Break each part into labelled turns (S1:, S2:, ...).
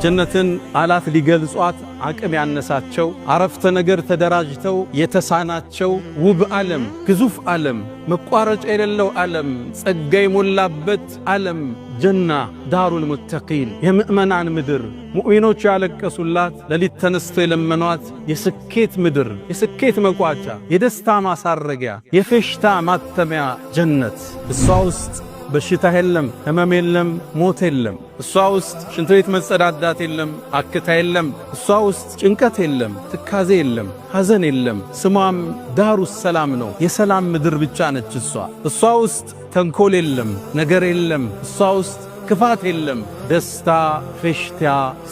S1: ጀነትን አላት ሊገልጿት አቅም ያነሳቸው አረፍተ ነገር ተደራጅተው የተሳናቸው ውብ ዓለም ግዙፍ ዓለም መቋረጫ የሌለው ዓለም ጸጋ የሞላበት ዓለም ጀና ዳሩል ሙተቂን የምእመናን ምድር ሙእሚኖች ያለቀሱላት ለሊት ተነስተው የለመኗት የስኬት ምድር የስኬት መቋጫ የደስታ ማሳረጊያ የፌሽታ ማተሚያ ጀነት እሷ ውስጥ በሽታ የለም ህመም የለም ሞት የለም እሷ ውስጥ ሽንት ቤት መጸዳዳት የለም አክታ የለም እሷ ውስጥ ጭንቀት የለም ትካዜ የለም ሐዘን የለም ስሟም ዳሩ ሰላም ነው የሰላም ምድር ብቻ ነች እሷ ውስጥ ተንኮል የለም ነገር የለም እሷ ውስጥ ክፋት የለም ደስታ ፌሽታ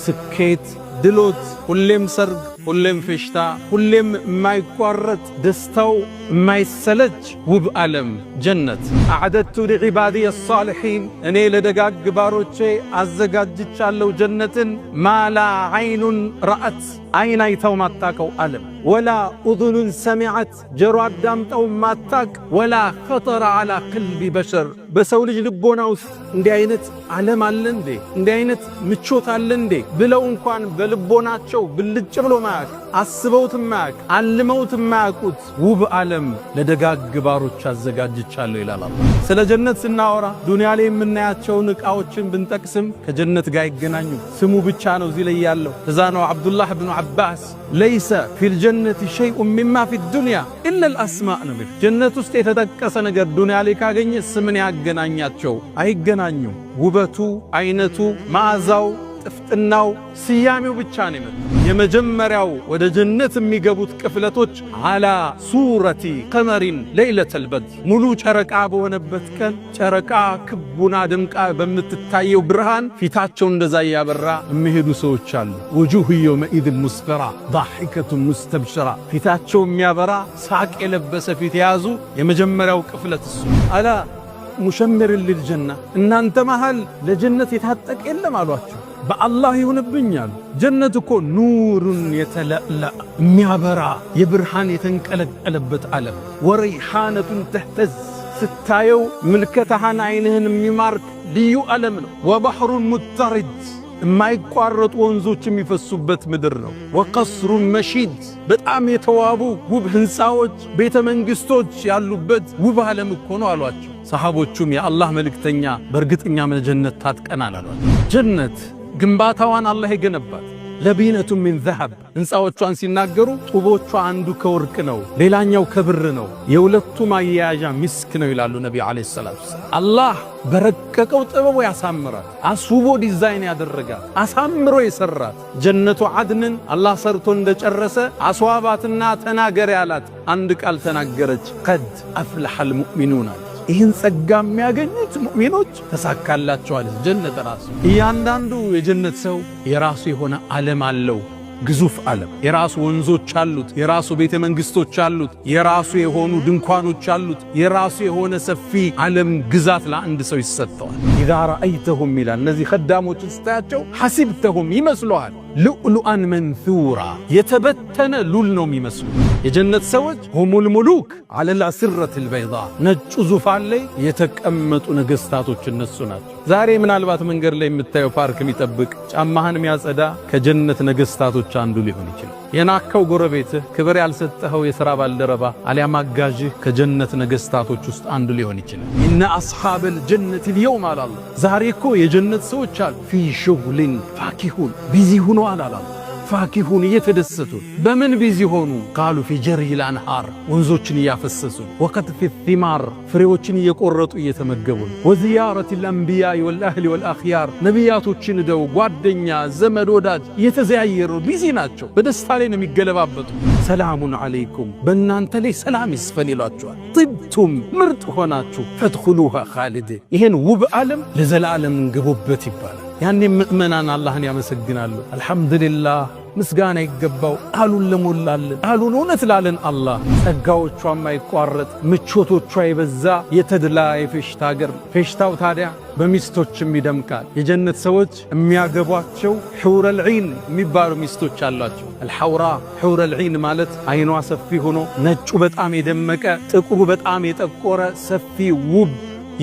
S1: ስኬት ድሎት ሁሌም ሰርግ ሁሌም ፌሽታ ሁሌም የማይቋረጥ ደስታው የማይሰለች ውብ ዓለም ጀነት አዕደቱ ለዒባዲየ الصالحين እኔ ለደጋግ ባሮቼ አዘጋጅቻለሁ ጀነትን ማላ ዓይኑን ረአት ዓይን አይተው ማታቀው ዓለም ወላ ኡዙኑን ሰሚዐት ጆሮ አዳምጠው ማታቅ ወላ ኸጠረ ዐላ ቀልቢ በሸር በሰው ልጅ ልቦና ውስጥ እንዲህ አይነት ዓለም አለ እንዴ እንዲህ አይነት ምቾት አለ እንዴ ብለው እንኳን በልቦናቸው ብልጭ ብሎ ማያቅ አስበውት ማያቅ አልመውት ማያቁት ውብ ዓለም ለደጋግ ባሮች አዘጋጅቻለሁ ይላል አላህ። ስለ ጀነት ስናወራ ዱንያ ላይ የምናያቸውን ዕቃዎችን ብንጠቅስም ከጀነት ጋር ይገናኙ ስሙ ብቻ ነው እዚህ ላይ ያለው። እዛ ነው አብዱላህ ብኑ አባስ ለይሰ ፊል ጀነት ሸይኡን ሚማ ፊ ዱንያ ኢላ አልአስማእ ነው። ጀነት ውስጥ የተጠቀሰ ነገር ዱንያ ላይ ካገኘ ስምን ያገናኛቸው አይገናኙ። ውበቱ አይነቱ መዓዛው ጥፍጥናው ስያሜው ብቻ ነው። የመጀመሪያው ወደ ጀነት የሚገቡት ቅፍለቶች አላ ሱረቲ ቀመሪን ለይለተል በድር ሙሉ ጨረቃ በሆነበት ቀን ጨረቃ ክቡና ደምቃ በምትታየው ብርሃን ፊታቸው እንደዛ ያበራ የሚሄዱ ሰዎች አሉ። ወጁሁ የውመኢዝ ሙስፈራ ضاحከቱ ሙስተብሽራ ፊታቸው የሚያበራ ሳቅ የለበሰ ፊት የያዙ የመጀመሪያው ቅፍለት እሱ አላ ሙሸምር ለልጀና እናንተ መሃል ለጀነት የታጠቀ የለም አሏቸው። በአላህ ይሁንብኛል ጀነት እኮ ኑሩን የተለላ የሚያበራ የብርሃን የተንቀለቀለበት ዓለም ወረይሃነቱን ተህተዝ ስታየው ምልከታህን አይንህን የሚማርክ ልዩ ዓለም ነው። ወባህሩን ሙተሪድ የማይቋረጡ ወንዞች የሚፈሱበት ምድር ነው። ወቀስሩን መሺድ በጣም የተዋቡ ውብ ህንፃዎች ቤተ መንግስቶች ያሉበት ውብ ዓለም እኮ ነው አሏቸው። ሰሃቦቹም የአላህ መልእክተኛ በእርግጠኛ ጀነት ታጥቀናል አሏቸው። ጀነት ግንባታዋን አላህ የገነባት ለቢነቱ ሚን ዘሀብ ህንፃዎቿን ሲናገሩ ጡቦቿ አንዱ ከወርቅ ነው ሌላኛው ከብር ነው የሁለቱ ማያያዣ ሚስክ ነው ይላሉ ነብዩ አለይሂ ሰላቱ ወሰለም። አላህ በረቀቀው ጥበቡ ያሳምራት አስውቦ ዲዛይን ያደረጋት አሳምሮ የሰራት ጀነቱ አድንን አላህ ሰርቶ እንደጨረሰ አስዋባትና ተናገር ያላት አንድ ቃል ተናገረች ቀድ አፍለሐል ሙእሚኑን። ይህን ጸጋ የሚያገኙት ሙእሚኖች ተሳካላቸዋል። ጀነት ራሱ እያንዳንዱ የጀነት ሰው የራሱ የሆነ ዓለም አለው ግዙፍ ዓለም የራሱ ወንዞች አሉት የራሱ ቤተ መንግስቶች አሉት የራሱ የሆኑ ድንኳኖች አሉት የራሱ የሆነ ሰፊ ዓለም ግዛት ለአንድ ሰው ይሰጠዋል። ኢዛ ረአይተሁም ይላል እነዚህ ኸዳሞች ስታያቸው ሐሲብተሁም ይመስሉሃል ሉዕሉአን መንሱራ የተበተነ ሉል ነው የሚመስሉ የጀነት ሰዎች ሁሙል ሙሉክ ዐለል አስረቲል በይዳ ነጩ ዙፋን ላይ የተቀመጡ ነገስታቶች እነሱ ናቸው። ዛሬ ምናልባት መንገድ ላይ የምታየው ፓርክ የሚጠብቅ ጫማህን የሚያጸዳ ከጀነት ነገስታቶች አንዱ ሊሆን ይችላል። የናከው ጎረቤትህ ክብር ያልሰጠኸው የሥራ ባልደረባ አሊያም አጋዥህ ከጀነት ነገስታቶች ውስጥ አንዱ ሊሆን ይችላል። ኢነ አስሓበል ጀነት ልየውም አላላ ዛሬ እኮ የጀነት ሰዎች አሉ ፊ ሹግሊን ፋኪሁን ቢዚ ሆነዋል አላላ ፋኪሁን እየተደሰቱ በምን ቢዚ ሆኑ ቃሉ ፊ ጀሪል አንሃር ወንዞችን እያፈሰሱ ወከትፊ ቲማር ፍሬዎችን እየቆረጡ እየተመገቡ ወዚያረት الانبياء والاهل والاخيار ነቢያቶችን ደው ጓደኛ ዘመድ ወዳጅ እየተዘያየሩ ቢዚ ናቸው በደስታ ላይ ነው የሚገለባበጡ። ሰላሙን አለይኩም በእናንተ ላይ ሰላም ይስፈን ይሏቸዋል። ጥብቱም ምርጥ ሆናችሁ ፈድኹሉሃ ኻሊድ ይሄን ውብ ዓለም ለዘላለም እንግቡበት ይባላል። ያኔ ምእመናን አላህን ያመሰግናሉ። አልሐምዱሊላህ ምስጋና ይገባው ቃሉን ለሞላልን ቃሉን እውነት ላለን አላህ ጸጋዎቿ የማይቋረጥ ምቾቶቿ የበዛ የተድላ የፌሽታ ሀገር። ፌሽታው ታዲያ በሚስቶችም ይደምቃል። የጀነት ሰዎች የሚያገቧቸው ሑረል ዒን የሚባሉ ሚስቶች አሏቸው። አልሐውራ ሑረል ዒን ማለት አይኗ ሰፊ ሆኖ ነጩ በጣም የደመቀ ጥቁሩ በጣም የጠቆረ ሰፊ ውብ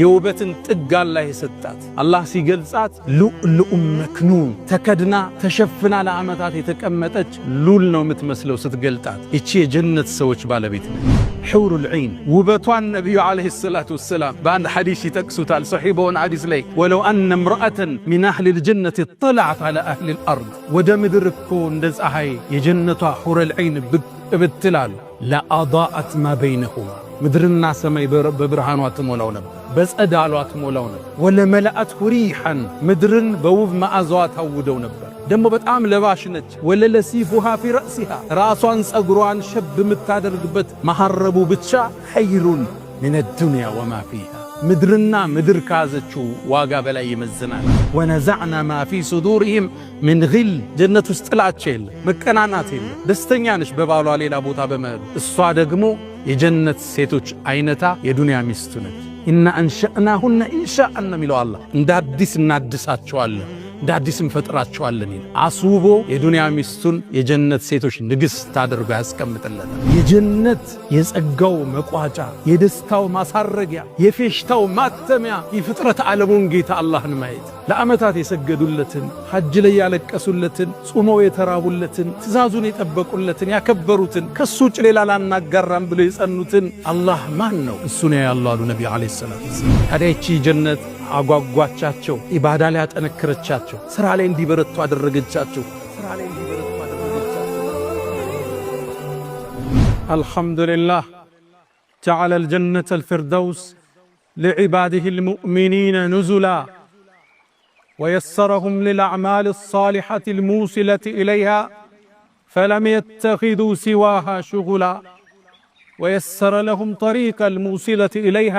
S1: የውበትን ጥግ አላህ የሰጣት። አላህ ሲገልጻት ሉዕሉዕ መክኑን ተከድና ተሸፍና ለዓመታት የተቀመጠች ሉል ነው የምትመስለው ስትገልጣት። ይቺ የጀነት ሰዎች ባለቤት ነች። ሑሩል ዒን ውበቷን ነቢዩ ዓለይሂ ሰላቱ ወሰላም በአንድ ሐዲስ ይጠቅሱታል። ሰሒህ በሆነ ሐዲስ ላይ ወለው አነ እምረአተን ሚን አህሊል ጀነቲ እጠለዐት ዐላ አህሊል አርድ ወደ ምድር እኮ እንደ ፀሐይ የጀነቷ ሑሩል ዒን ብቅ ብትላሉ ለአዳአት ማ በይነሁማ ምድርና ሰማይ በብርሃኗ ትሞላው ነበር፣ በጸዳሏ ትሞላው ነበር። ወለመለአትሁ ሪሐን ምድርን በውብ መዓዛዋ ታውደው ነበር። ደሞ በጣም ለባሽ ነች። ወለለሲፉሃ ፊ ረእሲሃ ራሷን ጸጉሯን ሸብ የምታደርግበት መሐረቡ ብቻ ኸይሩን ሚነ ዱንያ ወማ ፊሃ ምድርና ምድር ካዘችው ዋጋ በላይ ይመዝናል። ወነዘዕና ማ ፊ ሱዱሪሂም ምን ግል ጀነት ውስጥ ጥላቻ የለ፣ መቀናናት የለ። ደስተኛ ነች በባሏ ሌላ ቦታ በመሄዱ። እሷ ደግሞ የጀነት ሴቶች አይነታ የዱንያ ሚስቱ ነች። ኢና አንሸእናሁነ ኢንሻአን የሚለው አላህ እንደ አዲስ እናድሳቸዋለን፣ እንደ አዲስ እንፈጥራቸዋለን። አስውቦ የዱንያ ሚስቱን የጀነት ሴቶች ንግሥት አድርጎ ያስቀምጥለታል። የጀነት የጸጋው መቋጫ፣ የደስታው ማሳረጊያ፣ የፌሽታው ማተሚያ የፍጥረት ዓለሙን ጌታ አላህን ማየት፣ ለዓመታት የሰገዱለትን፣ ሐጅ ላይ ያለቀሱለትን፣ ጾመው የተራቡለትን፣ ትእዛዙን የጠበቁለትን፣ ያከበሩትን፣ ከሱ ውጭ ሌላ ላናጋራም ብለው የጸኑትን አላህ ማን ነው? እሱ ነው ያለው አሉ ነቢ ዓለይሂ ሰላም። ታዲያ ይቺ ጀነት አጓጓቻቸው፣ ኢባዳ ላይ ያጠነከረቻቸው፣ ሥራ ላይ እንዲበረቱ አደረገቻቸው። አልሐምዱሊላህ ጀዐለ አልጀነተ አልፊርደውስ ሊዕባዲሂ አልሙእሚኒነ ኑዙላ ወየሰረሁም ሊልአዕማሊ አሳሊሐቲ አልሙውሲለቲ ኢለይሃ ፈለም የተኺዙ ሲዋሃ ሹጉላ ወየሰረ ለሁም ጠሪቀ አልሙውሲለቲ ኢለይሃ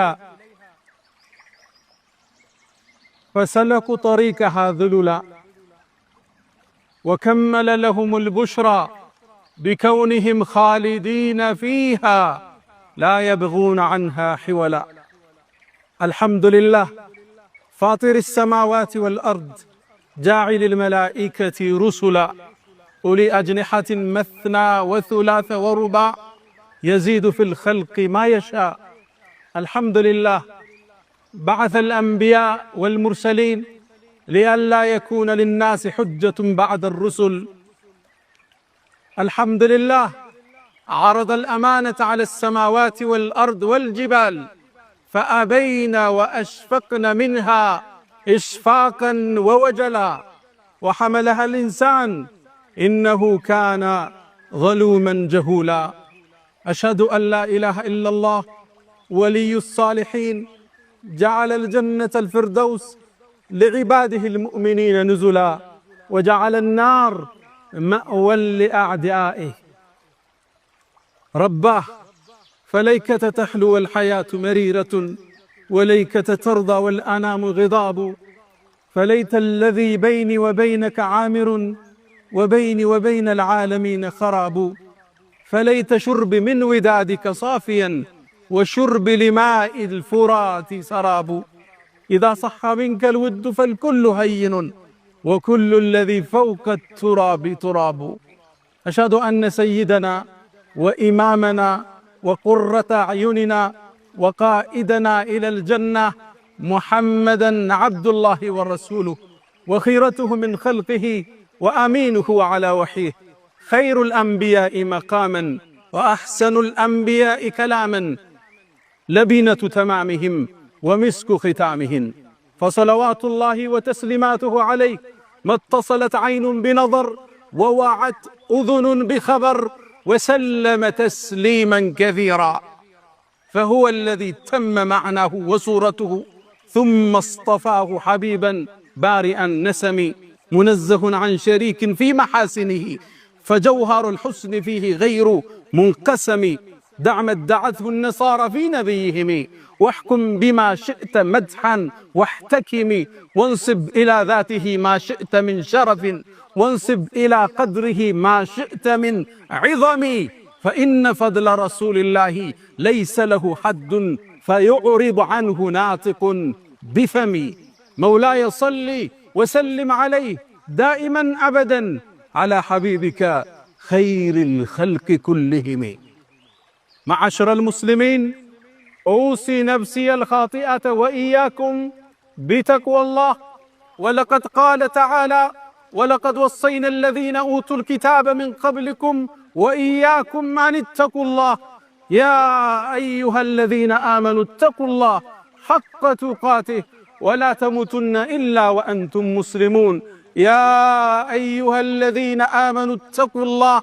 S1: فسلكوا طريقها ذللا وكمل لهم البشرى بكونهم خالدين فيها لا يبغون عنها حولا. الحمد لله فاطر السماوات والأرض جاعل الملائكة رسلا أولي أجنحة مثنى وثلاث ورباع يزيد في الخلق ما يشاء. الحمد لله بعث الأنبياء والمرسلين لئلا يكون للناس حجة بعد الرسل. الحمد لله عرض الأمانة على السماوات والأرض والجبال فأبين وأشفقن منها إشفاقا ووجلا وحملها الإنسان إنه كان ظلوما جهولا. أشهد أن لا إله إلا الله ولي الصالحين جعل الجنة الفردوس لعباده المؤمنين نزلا وجعل النار مأوى لأعدائه. رباه فليكة تحلو والحياة مريرة وليكة ترضى والأنام غضاب. فليت الذي بيني وبينك عامر وبيني وبين العالمين خراب. فليت شرب من ودادك صافيا وشرب لماء الفرات سراب. إذا صح منك الود فالكل هين وكل الذي فوق التراب تراب. أشهد أن سيدنا وإمامنا وقرة أعيننا وقائدنا إلى الجنة محمدًا عبد الله ورسوله وخيرته من خلقه وأمينه على وحيه خير الأنبياء مقامًا وأحسن الأنبياء كلامًا لبنة تمامهم ومسك ختامهم. فصلوات الله وتسليماته عليه ما اتصلت عين بنظر ووعت أذن بخبر وسلم تسليما كثيرا. فهو الذي تم معناه وصورته ثم اصطفاه حبيبا بارئا نسمي منزه عن شريك في محاسنه فجوهر الحسن فيه غير منقسم. دع ما ادعته النصارى في نبيهم واحكم بما شئت مدحا واحتكم وانصب إلى ذاته ما شئت من شرف وانصب إلى قدره ما شئت من عظم. فإن فضل رسول الله ليس له حد فيعرض عنه ناطق بفمي. مولاي صل وسلم عليه دائما أبدا على حبيبك خير الخلق كلهم. معاشر المسلمين أوصي نفسي الخاطئة وإياكم بتقوى الله. ولقد قال تعالى: ولقد وصينا الذين أوتوا الكتاب من قبلكم وإياكم أن اتقوا الله يا أيها الذين آمنوا اتقوا الله حق تقاته ولا تموتن إلا وأنتم مسلمون. يا أيها الذين آمنوا اتقوا الله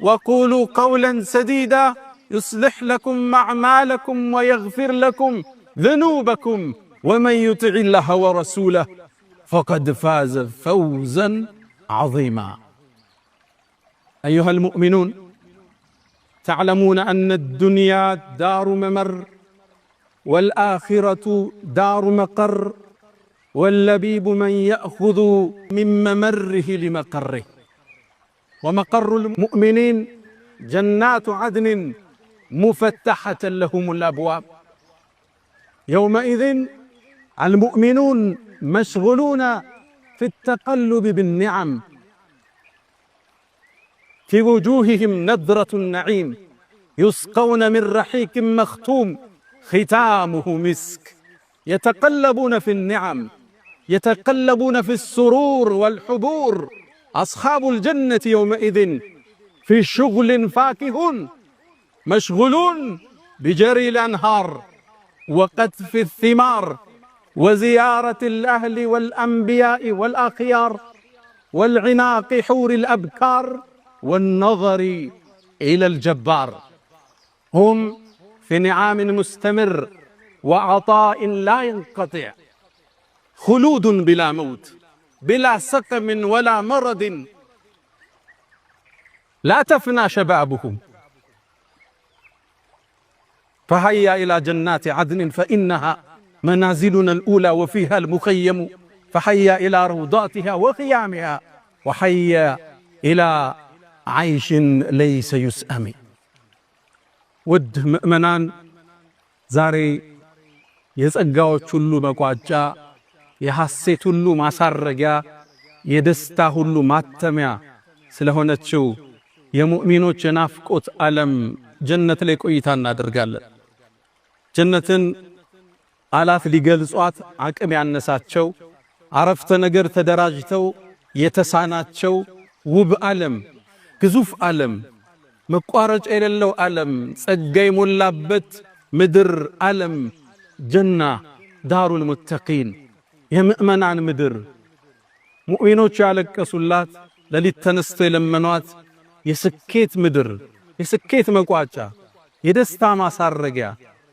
S1: وقولوا قولا سديدا يصلح لكم أعمالكم ويغفر لكم ذنوبكم ومن يطع الله ورسوله فقد فاز فوزا عظيما. أيها المؤمنون، تعلمون أن الدنيا دار ممر والآخرة دار مقر، واللبيب من يأخذ من ممره لمقره. ومقر المؤمنين جنات عدن مفتحة لهم الأبواب. يومئذ المؤمنون مشغولون في التقلب بالنعم، في وجوههم نضرة النعيم، يسقون من رحيق مختوم ختامه مسك. يتقلبون في النعم، يتقلبون في السرور والحبور. أصحاب الجنة يومئذ في شغل فاكهون، مشغولون بجري الأنهار وقطف الثمار وزيارة الأهل والأنبياء والأخيار والعناق حور الأبكار والنظر إلى الجبار. هم في نعام مستمر وعطاء لا ينقطع، خلود بلا موت، بلا سقم ولا مرض، لا تفنى شبابهم. فهيا إلى جنات عدن فإنها منازلنا الأولى وفيها المخيم، فهيا إلى روضاتها وخيامها، وهيا إلى عيش ليس يسأم. ود مؤمنان زاري የጸጋዎች ሁሉ መቋጫ፣ የሐሴት ሁሉ ማሳረጊያ፣ የደስታ ሁሉ ማተሚያ ስለሆነችው የሙእሚኖች የናፍቆት ዓለም ጀነት ላይ ቆይታ እናደርጋለን። ጀነትን ቃላት ሊገልጿት አቅም ያነሳቸው፣ አረፍተ ነገር ተደራጅተው የተሳናቸው ውብ ዓለም፣ ግዙፍ ዓለም፣ መቋረጫ የሌለው ዓለም፣ ጸጋ የሞላበት ምድር ዓለም ጀና ዳሩል ሙተቂን፣ የምእመናን ምድር፣ ሙእሚኖች ያለቀሱላት፣ ለሊት ተነስተው የለመኗት የስኬት ምድር፣ የስኬት መቋጫ፣ የደስታ ማሳረጊያ፣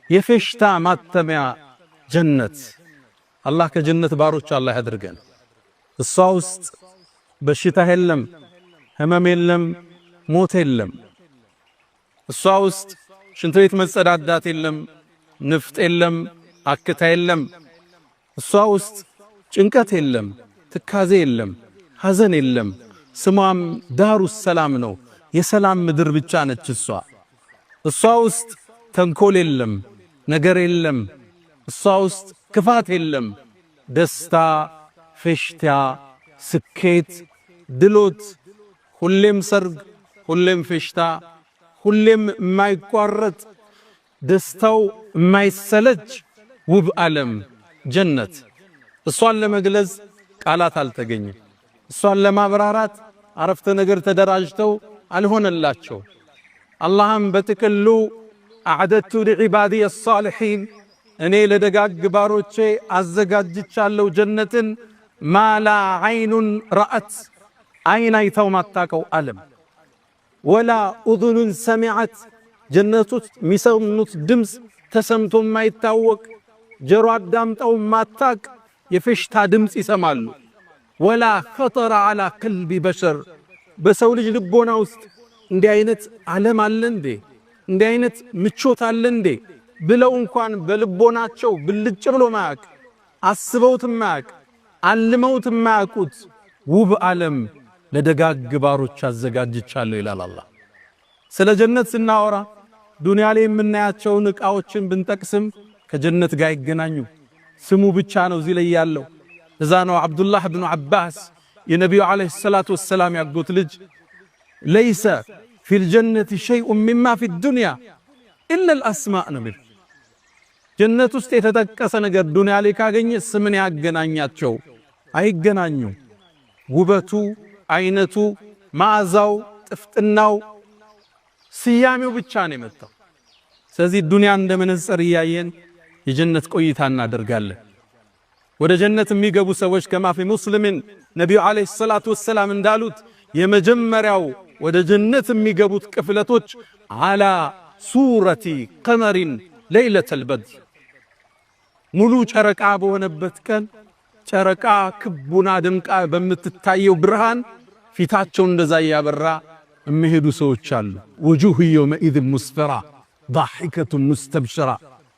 S1: የፌሽታ ማተሚያ ጀነት። አላህ ከጀነት ባሮች አላህ ያድርገን። እሷ ውስጥ በሽታ የለም፣ ህመም የለም፣ ሞት የለም። እሷ ውስጥ ሽንት ቤት መጸዳዳት የለም፣ ንፍጥ የለም፣ አክታ የለም። እሷ ውስጥ ጭንቀት የለም፣ ትካዜ የለም፣ ሐዘን የለም። ስሟም ዳሩ ሰላም ነው፣ የሰላም ምድር ብቻ ነች እሷ። እሷ ውስጥ ተንኮል የለም፣ ነገር የለም። እሷ ውስጥ ክፋት የለም። ደስታ፣ ፌሽታ፣ ስኬት፣ ድሎት፣ ሁሌም ሰርግ፣ ሁሌም ፌሽታ፣ ሁሌም የማይቋረጥ ደስታው የማይሰለች ውብ ዓለም ጀነት። እሷን ለመግለጽ ቃላት አልተገኘም። እሷን ለማብራራት አረፍተ ነገር ተደራጅተው አልሆነላቸው። አላህም በጥቅሉ አዕደቱ ሊዒባዲየ አሳሊሒን፣ እኔ ለደጋግ ባሮቼ አዘጋጅቻለሁ ጀነትን፣ ማላ ዐይኑን ረአት፣ አይን አይታው ማታቀው ዓለም፣ ወላ ኡዙኑን ሰሚዐት፣ ጀነቶች የሚሰሙት ድምፅ ተሰምቶ የማይታወቅ ጀሮ አዳምጠው ማታቅ የፌሽታ ድምፅ ይሰማሉ። ወላ ኸጠረ ዐላ ቀልቢ በሸር፣ በሰው ልጅ ልቦና ውስጥ እንዲህ አይነት ዓለም አለ እንዴ? እንዲህ አይነት ምቾት አለ እንዴ ብለው እንኳን በልቦናቸው ብልጭ ብሎ ማያቅ፣ አስበውት ማያቅ፣ አልመውት ማያቁት ውብ ዓለም ለደጋግ ባሮች አዘጋጅቻለሁ ይላል አላህ። ስለ ጀነት ስናወራ ዱንያ ላይ የምናያቸውን ዕቃዎችን ብንጠቅስም ከጀነት ጋር ይገናኙ። ስሙ ብቻ ነው እዚህ ላይ ያለው። እዛ ነው አብዱላህ ብኑ አባስ የነቢዩ ዓለይሂ ሰላቱ ወሰላም ያጎት ልጅ ለይሰ ፊል ጀነቲ ሸይኡን ሚማ ፊ ዱንያ ኢላ አልአስማእ ነው። ጀነት ውስጥ የተጠቀሰ ነገር ዱንያ ላይ ካገኘ ስምን ያገናኛቸው? አይገናኙም። ውበቱ፣ አይነቱ፣ መዓዛው፣ ጥፍጥናው፣ ስያሜው ብቻ ነው የመጣው። ስለዚህ ዱንያ እንደ መነጽር እያየን የጀነት ቆይታ እናደርጋለን። ወደ ጀነት የሚገቡ ሰዎች ከማ ፊ ሙስሊምን ነቢዩ ዓለይሂ ሰላቱ ወሰላም እንዳሉት የመጀመሪያው ወደ ጀነት የሚገቡት ቅፍለቶች አላ ሱረቲ ቀመሪን ለይለተል በድር፣ ሙሉ ጨረቃ በሆነበት ቀን ጨረቃ ክቡና ደምቃ በምትታየው ብርሃን ፊታቸው እንደዛ ያበራ የሚሄዱ ሰዎች አሉ። ወጁሁ የውመኢዝ ሙስፈራ ضاحكة مستبشرة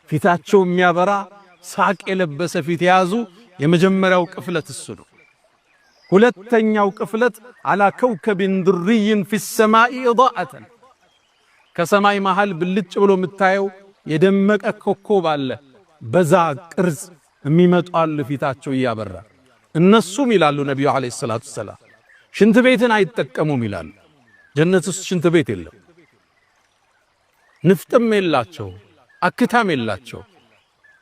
S1: ፊታቸው የሚያበራ ሳቅ የለበሰ ፊት የያዙ የመጀመሪያው ቅፍለት እሱ ነው። ሁለተኛው ቅፍለት አላ ከውከብን ድርይን ፊ السماء إضاءة ከሰማይ መሃል ብልጭ ብሎ የምታየው የደመቀ ኮከብ አለ። በዛ ቅርጽ የሚመጡ አሉ ፊታቸው እያበራ። እነሱም ይላሉ ነብዩ አለይሂ ሰላቱ ሰላም ሽንት ቤትን አይጠቀሙም ይላሉ። ጀነት ውስጥ ሽንት ቤት የለም። ንፍጥም የላቸው፣ አክታም የላቸው።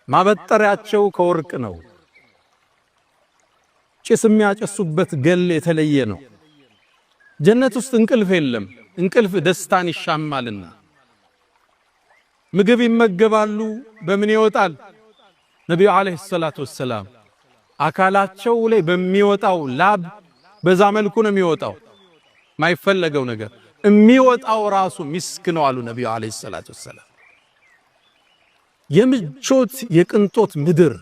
S1: ማበጠሪያቸው ከወርቅ ነው። ጭስ የሚያጨሱበት ገል የተለየ ነው። ጀነት ውስጥ እንቅልፍ የለም። እንቅልፍ ደስታን ይሻማልና ምግብ ይመገባሉ። በምን ይወጣል? ነብዩ አለይሂ ሰላቱ ወሰላም አካላቸው ላይ በሚወጣው ላብ በዛ መልኩ ነው የሚወጣው። ማይፈለገው ነገር የሚወጣው ራሱ ሚስክ ነው አሉ ነብዩ አለይሂ ሰላቱ ወሰላም። የምቾት የቅንጦት ምድር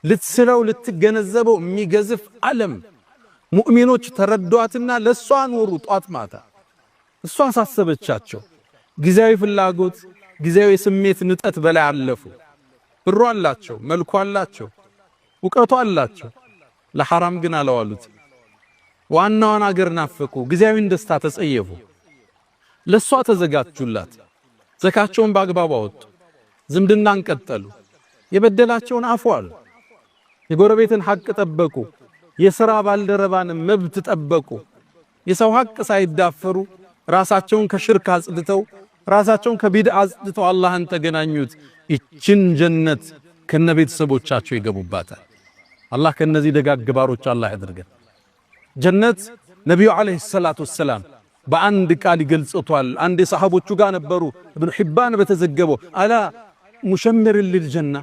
S1: ልትስለው ልትገነዘበው የሚገዝፍ ዓለም ሙእሚኖች ተረዷትና ለሷ ኖሩ ጧት ማታ። እሷ አሳሰበቻቸው። ጊዜያዊ ፍላጎት፣ ጊዜያዊ ስሜት ንጠት በላይ አለፉ። ብሩ አላቸው፣ መልኩ አላቸው፣ ዕውቀቱ አላቸው። ለሐራም ግን አላዋሉት። ዋናውን አገር ናፈቁ። ጊዜያዊን ደስታ ተጸየፉ። ለሷ ተዘጋጁላት። ዘካቸውን በአግባቡ አወጡ። ዝምድናን ቀጠሉ። የበደላቸውን አፉ አሉ። የጎረቤትን ሐቅ ጠበቁ። የሥራ ባልደረባን መብት ጠበቁ። የሰው ሐቅ ሳይዳፈሩ ራሳቸውን ከሽርክ አጽድተው ራሳቸውን ከቢድዓ አጽድተው አላህን ተገናኙት። ይችን ጀነት ከነቤተሰቦቻቸው ይገቡባታል። አላህ ከነዚህ ደጋግ ባሮች አላህ ያድርገን። ጀነት ነብዩ አለይሂ ሰላቱ ወሰላም በአንድ ቃል ይገልጹታል። አንድ ሰሃቦቹ ጋር ነበሩ። ኢብኑ ሒባን በተዘገበው አላ ሙሸምር ለልጀና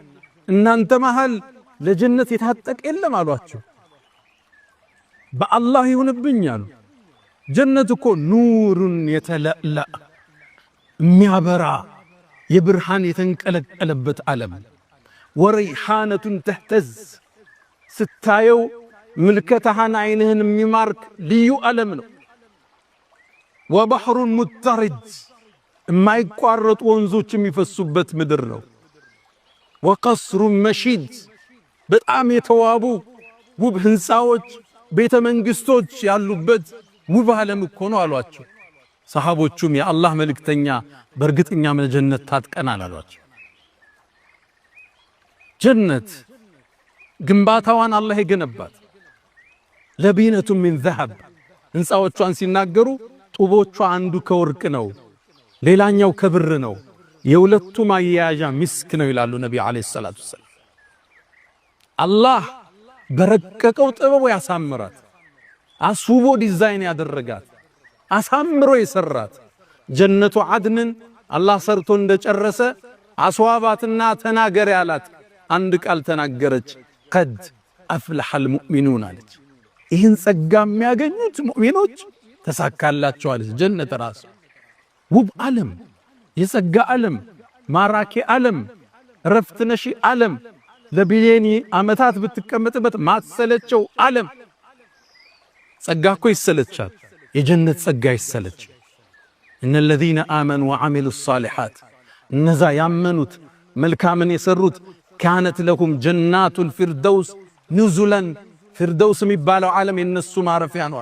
S1: እናንተ መሃል ለጀነት የታጠቀ የለም አሏቸው። በአላህ ይሁንብኝ አሉ። ጀነት እኮ ኑሩን የተለላ የሚያበራ የብርሃን የተንቀለቀለበት ዓለም፣ ወረይሃነቱን ተህተዝ ስታየው ምልከታህን አይንህን የሚማርክ ልዩ ዓለም ነው። ወባህሩን ሙተርጅ የማይቋረጡ ወንዞች የሚፈሱበት ምድር ነው። ወቀስሩን መሺድ በጣም የተዋቡ ውብ ህንፃዎች፣ ቤተ መንግስቶች ያሉበት ውብ ዓለም እኮ ነው አሏቸው። ሰሃቦቹም የአላህ መልእክተኛ በእርግጠኛ ጀነት ታጥቀናል አሏቸው። ጀነት ግንባታዋን አላህ የገነባት ለቢነቱ ሚን ዘሀብ ህንፃዎቿን ሲናገሩ ጡቦቿ አንዱ ከወርቅ ነው፣ ሌላኛው ከብር ነው። የሁለቱ ማያያዣ ሚስክ ነው ይላሉ ነብዩ አለይሂ ሰላቱ ወሰላም። አላህ በረቀቀው ጥበቡ ያሳምራት፣ አስውቦ ዲዛይን ያደረጋት፣ አሳምሮ የሰራት ጀነቱ አድንን አላህ ሰርቶ እንደጨረሰ አስዋባትና ተናገር ያላት አንድ ቃል ተናገረች። ቀድ አፍለሐል ሙእሚኑን አለች። ይህን ጸጋ የሚያገኙት ሙእሚኖች ተሳካላቸው አለች። ጀነት ራሱ ውብ ዓለም፣ የጸጋ ዓለም፣ ማራኪ ዓለም፣ ረፍት ነሺ ዓለም፣ ለቢሊየን ዓመታት ብትቀመጥበት ማሰለቸው ዓለም። ጸጋ እኮ ይሰለቻል፣ የጀነት ጸጋ ይሰለች። እነ الذين آمنوا وعملوا الصالحات እነዛ ያመኑት መልካምን የሰሩት ካነት ለሁም ጀናቱ الفردوس نزلا ፊርደውስ የሚባለው ዓለም የነሱ ማረፊያ ነው።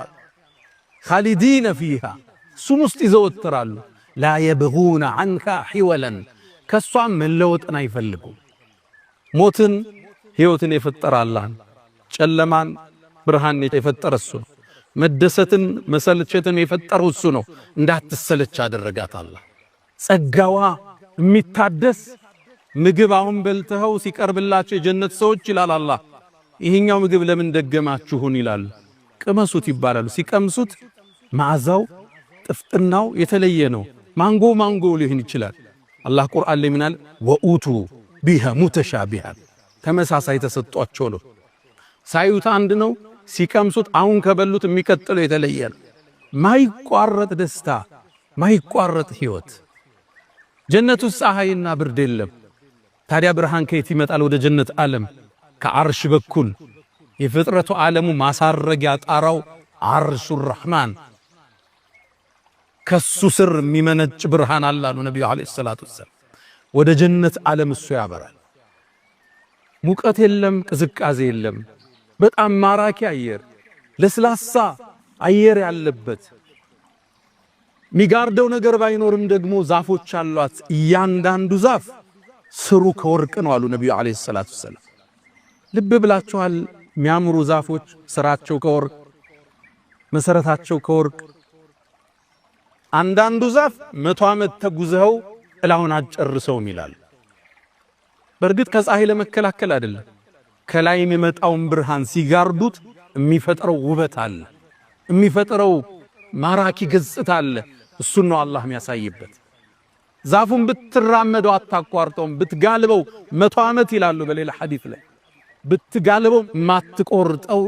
S1: خالدين فيها እሱም ውስጥ ይዘወትራሉ። لا يبغون عنها حولا ከሷም መለወጥን አይፈልጉም። ሞትን ሕይወትን የፈጠረ አላህ፣ ጨለማን ብርሃን የፈጠረ እሱ ነው። መደሰትን መሰልቸትን የፈጠረው እሱ ነው። እንዳትሰለች አደረጋት አላህ። ጸጋዋ የሚታደስ ምግብ አሁን በልተው ሲቀርብላቸው የጀነት ሰዎች ይላል አላህ ይሄኛው ምግብ ለምን ደገማችሁን ይላል። ቅመሱት ይባላሉ። ሲቀምሱት መዓዛው ጥፍጥናው የተለየ ነው። ማንጎ ሊሆን ይችላል። አላህ ቁርአን ላይ ምናል ወኡቱ ቢሃ ሙተሻቢሃን ተመሳሳይ ተሰጧቸው ነው። ሳዩት አንድ ነው፣ ሲቀምሱት አሁን ከበሉት የሚቀጥለው የተለየ ነው። ማይቋረጥ ደስታ፣ ማይቋረጥ ህይወት። ጀነት ውስጥ ፀሐይና ብርድ የለም። ታዲያ ብርሃን ከየት ይመጣል? ወደ ጀነት ዓለም ከአርሽ በኩል የፍጥረቱ ዓለሙ ማሳረጊያ ጣራው አርሹ ረህማን ከሱ ስር የሚመነጭ ብርሃን አላሉ ነብዩ አለይሂ ሰላቱ ወሰለም። ወደ ጀነት ዓለም እሱ ያበራል። ሙቀት የለም፣ ቅዝቃዜ የለም። በጣም ማራኪ አየር፣ ለስላሳ አየር ያለበት ሚጋርደው ነገር ባይኖርም ደግሞ ዛፎች አሏት። እያንዳንዱ ዛፍ ስሩ ከወርቅ ነው አሉ ነብዩ አለይሂ ሰላቱ ወሰለም። ልብ ብላችኋል? የሚያምሩ ዛፎች ስራቸው ከወርቅ መሰረታቸው ከወርቅ። አንዳንዱ ዛፍ 100 ዓመት ተጉዘው ጥላውን አጨርሰውም ይላል። በእርግጥ ከፀሐይ ለመከላከል አይደለም፣ ከላይ የሚመጣውን ብርሃን ሲጋርዱት የሚፈጥረው ውበት አለ፣ የሚፈጥረው ማራኪ ገጽታ አለ። እሱን ነው አላህ የሚያሳይበት። ዛፉን ብትራመደው አታቋርጠውም፣ ብትጋልበው 100 ዓመት ይላሉ በሌላ ሐዲስ ላይ። ብትጋልበው ማትቆርጠው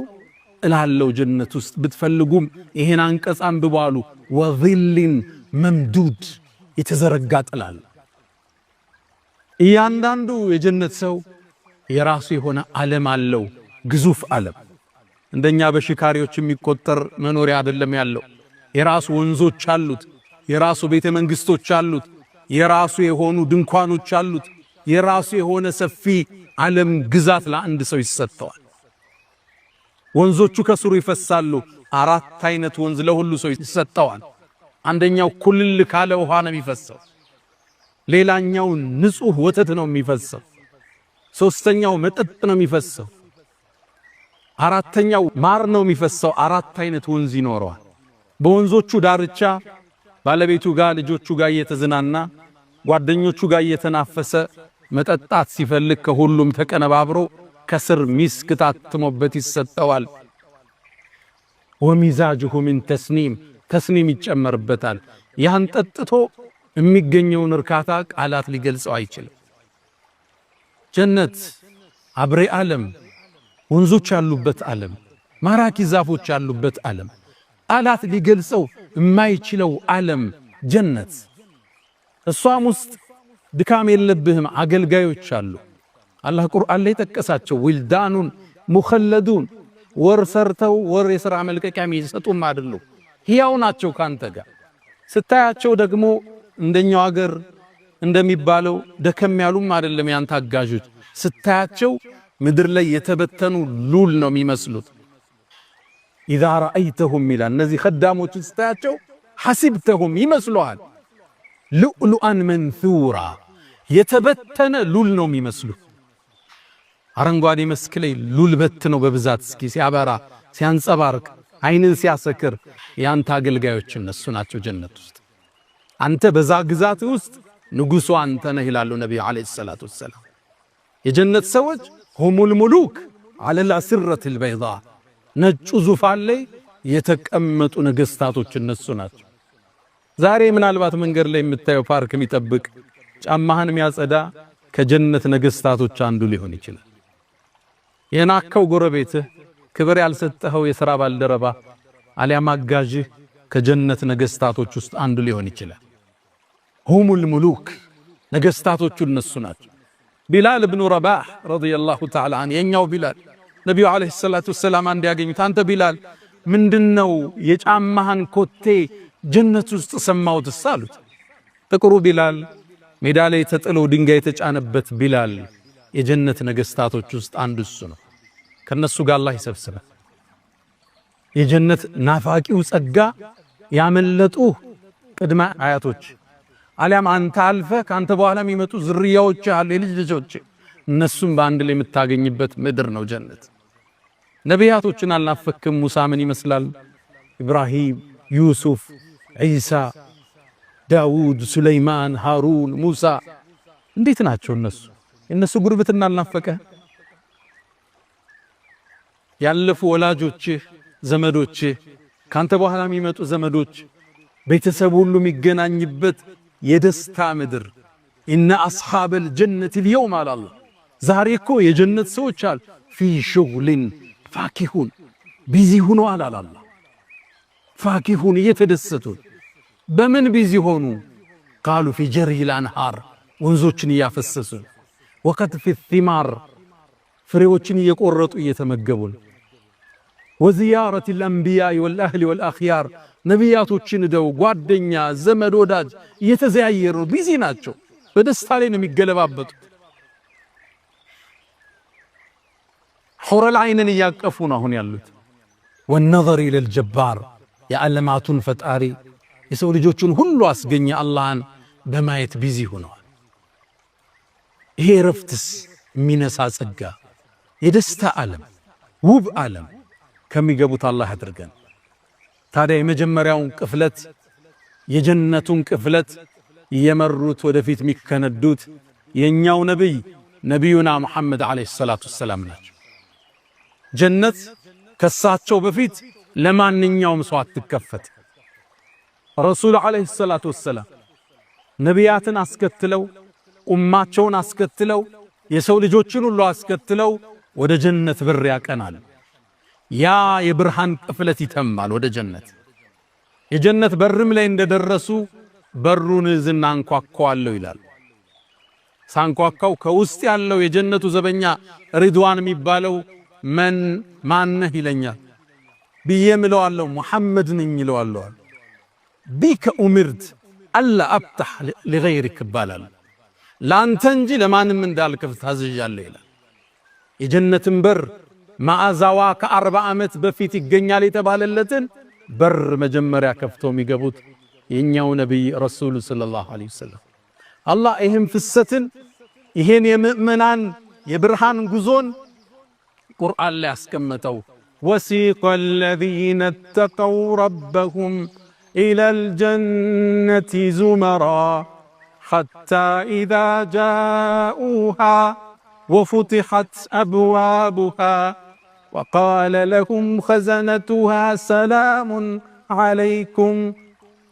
S1: እላለው ጀነት ውስጥ ብትፈልጉም ይሄን አንቀጽ አንብባሉ። ወዚልን መምዱድ የተዘረጋ ጥላል። እያንዳንዱ የጀነት ሰው የራሱ የሆነ ዓለም አለው፣ ግዙፍ ዓለም። እንደኛ በሽካሪዎች የሚቆጠር መኖሪያ አይደለም ያለው። የራሱ ወንዞች አሉት፣ የራሱ ቤተ መንግስቶች አሉት፣ የራሱ የሆኑ ድንኳኖች አሉት። የራሱ የሆነ ሰፊ ዓለም ግዛት ለአንድ ሰው ይሰጠዋል። ወንዞቹ ከስሩ ይፈሳሉ። 4 አይነት ወንዝ ለሁሉ ሰው ይሰጠዋል። አንደኛው ኩልል ካለ ውሃ ነው የሚፈሰው። ሌላኛው ንጹህ ወተት ነው የሚፈሰው። ሶስተኛው መጠጥ ነው የሚፈሰው። አራተኛው ማር ነው የሚፈሰው። 4 አይነት ወንዝ ይኖረዋል። በወንዞቹ ዳርቻ ባለቤቱ ጋር ልጆቹ ጋር እየተዝናና ጓደኞቹ ጋር እየተናፈሰ መጠጣት ሲፈልግ ከሁሉም ተቀነባብሮ ከስር ሚስክ ታትሞበት ይሰጠዋል። ወሚዛጁሁ ሚን ተስኒም ይጨመርበታል። ያን ጠጥቶ የሚገኘውን እርካታ ቃላት ሊገልጸው አይችልም። ጀነት አብሬ ዓለም፣ ወንዞች ያሉበት ዓለም፣ ማራኪ ዛፎች ያሉበት ዓለም፣ ቃላት ሊገልጸው የማይችለው ዓለም ጀነት። እሷም ውስጥ ድካም የለብህም፣ አገልጋዮች አሉ። አላህ ቁርአን ላይ ጠቀሳቸው። ዊልዳኑን ሙኸለዱን ወር ሰርተው ወር የሥራ መልቀቂያ የሚሰጡም አይደሉ፣ ሕያው ናቸው ካንተ ጋር። ስታያቸው ደግሞ እንደኛው ሀገር እንደሚባለው ደከም ያሉም አይደለም። ያንተ አጋዦች ስታያቸው ምድር ላይ የተበተኑ ሉል ነው የሚመስሉት። ኢዛ ረአይተሁም ይላል እነዚህ ኸዳሞችን ስታያቸው ሐሲብተሁም ይመስሉሃል ሉዕሉአን መንሱራ የተበተነ ሉል ነው የሚመስሉት። አረንጓዴ መስክ ላይ ሉል በት ነው በብዛት እስኪ ሲያበራ ሲያንጸባርቅ አይንን ሲያሰክር ያንተ አገልጋዮች እነሱ ናቸው ጀነት ውስጥ። አንተ በዛ ግዛት ውስጥ ንጉሱ አንተ ነህ ይላሉ ነብዩ አለይሂ ሰላቱ ወሰለም። የጀነት ሰዎች ሁሙል ሙሉክ አለል አስረቲል በይዳ ነጩ ዙፋን ላይ የተቀመጡ ነገስታቶች እነሱ ናቸው። ዛሬ ምናልባት መንገድ ላይ የምታየው ፓርክ የሚጠብቅ ጫማህን የሚያጸዳ ከጀነት ነገስታቶች አንዱ ሊሆን ይችላል። የናከው ጎረቤትህ ክብር ያልሰጠኸው የሥራ ባልደረባ አሊያም አጋዥህ ከጀነት ነገስታቶች ውስጥ አንዱ ሊሆን ይችላል። ሁሙል ሙሉክ ነገስታቶቹ እነሱ ናቸው። ቢላል ኢብኑ ረባህ ረዲየላሁ ተዓላ ዐንሁ የኛው ቢላል ነብዩ አለይሂ ሰላቱ ወሰላም እንዲያገኙት አንተ ቢላል ምንድነው የጫማህን ኮቴ ጀነት ውስጥ ሰማሁት አሉት። ጥቁሩ ቢላል ሜዳ ላይ ተጥሎ ድንጋይ የተጫነበት ቢላል የጀነት ነገስታቶች ውስጥ አንዱ እሱ ነው። ከነሱ ጋር አላህ ይሰብስበን። የጀነት ናፋቂው ጸጋ ያመለጡ ቅድመ አያቶች አሊያም አንተ አልፈ ካንተ በኋላ የሚመጡ ዝርያዎች አሉ፣ የልጅ ልጆች፣ እነሱም በአንድ ላይ የምታገኝበት ምድር ነው ጀነት። ነቢያቶችን አልናፈክም? ሙሳ ምን ይመስላል? ኢብራሂም፣ ዩሱፍ፣ ዒሳ፣ ዳውድ፣ ሱለይማን፣ ሃሩን፣ ሙሳ እንዴት ናቸው እነሱ? እነሱ ጉርብትና አልናፈቀ? ያለፉ ወላጆችህ ዘመዶችህ ካንተ በኋላ የሚመጡ ዘመዶች ቤተሰብ ሁሉ የሚገናኝበት የደስታ ምድር ኢነ አስሐበል ጀነት اليوم አለ አላህ። ዛሬ እኮ የጀነት ሰዎች አሉ ፊ ሹግሊን ፋኪሁን ቢዚ ሆነዋል አለ አላህ። ፋኪሁን እየተደሰቱ በምን ቢዚ ሆኑ? ቃሉ ፊ ጀሪል አንሃር ወንዞችን እያፈሰሱ ወከትፊ الثمار ፍሬዎችን እየቆረጡ እየተመገቡ ወዚያረት الانبياء والاهل والاخيار ነቢያቶችን ደው ጓደኛ ዘመድ ወዳጅ እየተዘያየሩ ቢዚ ናቸው። በደስታ ላይ ነው የሚገለባበጡት። ሑረል ዐይንን እያቀፉ ነው አሁን ያሉት። ወነዘር ኢለል ጀባር የዓለማቱን ፈጣሪ የሰው ልጆችን ሁሉ አስገኘ አላህን በማየት ቢዚ ሆነዋል። ይሄ ረፍትስ የሚነሳ ጸጋ የደስታ ዓለም ውብ ዓለም ከሚገቡት አላህ ያድርገን። ታዲያ የመጀመሪያውን ቅፍለት የጀነቱን ቅፍለት የመሩት ወደፊት የሚከነዱት የኛው ነብይ ነቢዩና መሐመድ አለይሂ ሰላቱ ወሰላም ናቸው። ጀነት ከሳቸው በፊት ለማንኛውም ሰው አትከፈት። ረሱል አለይሂ ሰላቱ ወሰላም ነቢያትን አስከትለው ኡማቸውን አስከትለው የሰው ልጆችን ሁሉ አስከትለው ወደ ጀነት በር ያቀናል። ያ የብርሃን ቅፍለት ይተማል ወደ ጀነት። የጀነት በርም ላይ እንደደረሱ በሩን ዝና አንኳኳዋለሁ ይላል። ሳንኳኳው ከውስጥ ያለው የጀነቱ ዘበኛ ሪድዋን የሚባለው ማነህ ይለኛል ብዬ ምለዋለሁ። ሙሐመድ ነኝ ይለዋለሁ። ቢከ ኡሚርት አላ አብታህ ለገይሪክ ይባላል። ላንተ እንጂ ለማንም እንዳልከፍት ታዝዣለሁ ይላል። የጀነትን በር ማዕዛዋ ከ40 ዓመት በፊት ይገኛል የተባለለትን በር መጀመሪያ ከፍተው የሚገቡት የኛው ነብይ ረሱል ሰለላሁ ዐለይሂ ወሰለም። አላህ ይህን ፍሰትን ይሄን የምእመናን የብርሃን ጉዞን ቁርአን ላይ አስቀመጠው። ወሲቀ الذين اتقوا ربهم إلى الجنة زمرا حتى إذا جاءوها وفتحت أبوابها وقال لهم خزنتها سلام عليكم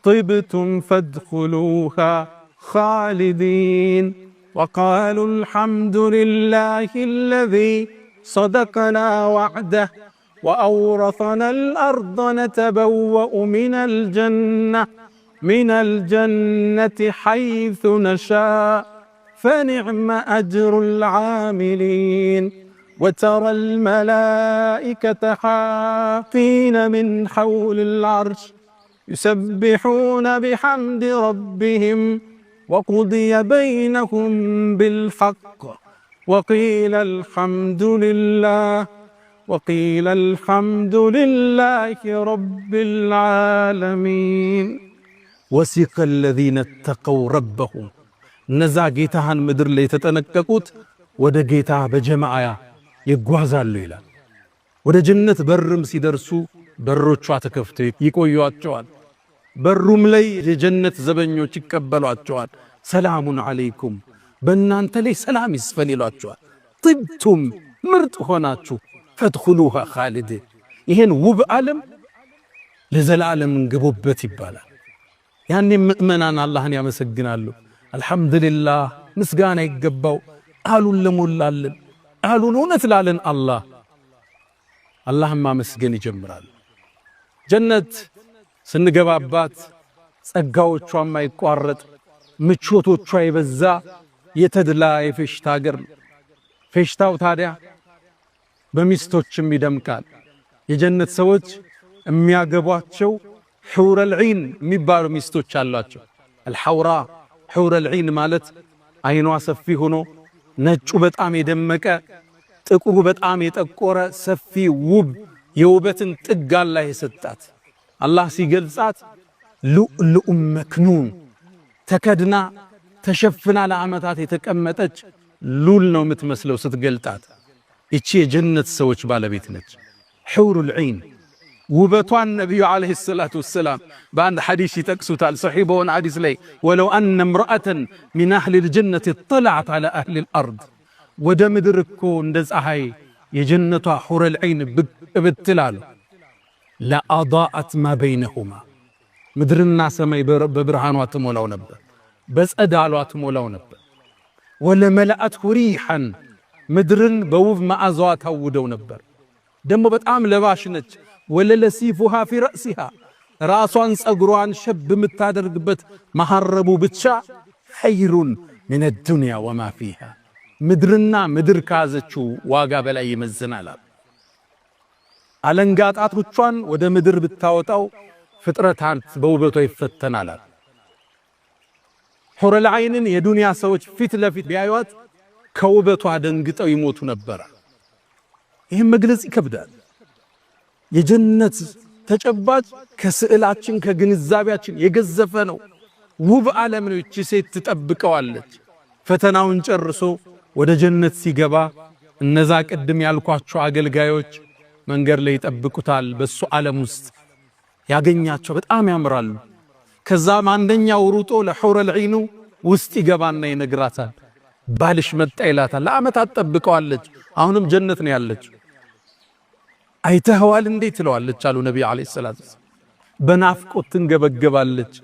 S1: طبتم فادخلوها خالدين وقالوا الحمد لله الذي صدقنا وعده وأورثنا الأرض نتبوأ من الجنة حيث نشاء فنعم أجر العاملين وترى الملائكة حافين من حول العرش يسبحون بحمد ربهم وقضي بينهم بالحق وقيل الحمد لله رب العالمين. وسيق الذين اتقوا ربهم እነዛ ጌታህን ምድር ላይ የተጠነቀቁት ወደ ጌታ በጀማዓ ይጓዛሉ ይላል። ወደ ጀነት በርም ሲደርሱ በሮቿ ተከፍተው ይቆዩአቸዋል። በሩም ላይ የጀነት ዘበኞች ይቀበሏቸዋል። ሰላሙን አለይኩም በእናንተ ላይ ሰላም ይስፈን ይሏቸዋል። ጥብቱም ምርጥ ሆናችሁ ፈድኹሉሃ ኻሊዲን ይሄን ውብ ዓለም ለዘላለም እንግቡበት ይባላል። ያኔ ምእመናን አላህን ያመሰግናሉ። አልሐምዱሊላህ ምስጋና ይገባው ቃሉን ለሞላልን ቃሉን እውነት ላለን አላህን ማመስገን ይጀምራል። ጀነት ስንገባባት ጸጋዎቿ የማይቋረጥ ምቾቶቿ የበዛ የተድላ የፌሽታ ሀገር። ፌሽታው ታዲያ በሚስቶችም ይደምቃል። የጀነት ሰዎች የሚያገቧቸው ሑረል ዒን የሚባሉ ሚስቶች አሏቸው። አልሐውራ ሑረል ዒን ማለት አይኗ ሰፊ ሆኖ ነጩ በጣም የደመቀ ጥቁሩ በጣም የጠቆረ ሰፊ ውብ የውበትን ጥግ አላህ የሰጣት። አላህ ሲገልጻት ሉዕሉዕ መክኑን ተከድና ተሸፍና ለዓመታት የተቀመጠች ሉል ነው የምትመስለው ስትገልጣት። እቺ የጀነት ሰዎች ባለቤት ነች ሑሩል ዒን። ውበቷን ነቢዩ ዓለይሂ ሰላቱ ወሰላም በአንድ ሐዲስ ይጠቅሱታል። ሰሒህ በሆነ ሐዲስ ላይ ወለው አነ እምረአተን ሚን አህሊል ጀነት እጠለዐት ዐላ አህሊል አርድ ወደ ምድር እኮ እንደ ፀሐይ የጀነቷ ሑረል ዐይን ብቅ ብትላሉ ለአዳአት ማ በይነሁማ ምድርና ሰማይ በብርሃኗ ትሞላው ነበር፣ በጸዳሏ ትሞላው ነበር። ወለመለአትሁ ሪሐን ምድርን በውብ መዓዛዋ ታውደው ነበር። ደሞ በጣም ለባሽ ነች። ወለለሲፉሃ ፊ ረእሲሃ ራሷን ጸጉሯን ሸብ የምታደርግበት መሐረቡ ብቻ ኸይሩን ሚነ ዱንያ ወማ ፊሃ ምድርና ምድር ካዘችው ዋጋ በላይ ይመዝናል። አለንጋ ጣቶቿን ወደ ምድር ብታወጣው ፍጥረታት በውበቷ ይፈተናል። ሑረል ዐይንን የዱንያ ሰዎች ፊት ለፊት ቢያዩት ከውበቷ ደንግጠው ይሞቱ ነበር። ይህም መግለጽ ይከብዳል። የጀነት ተጨባጭ ከስዕላችን ከግንዛቤያችን የገዘፈ ነው። ውብ ዓለም ነው። እቺ ሴት ትጠብቀዋለች። ፈተናውን ጨርሶ ወደ ጀነት ሲገባ እነዛ ቅድም ያልኳቸው አገልጋዮች መንገድ ላይ ይጠብቁታል። በሱ ዓለም ውስጥ ያገኛቸው በጣም ያምራሉ። ከዛም አንደኛው ሩጦ ለሑረል ዐይኑ ውስጥ ይገባና ይነግራታል። ባልሽ መጣ ይላታል። ለዓመታት ጠብቀዋለች። አሁንም ጀነት ነው ያለች። አይተኸዋል እንዴ ትለዋለች አሉ ነብዩ አለይሂ ሰላቱ ወሰለም። በናፍቆት ትንገበገባለች።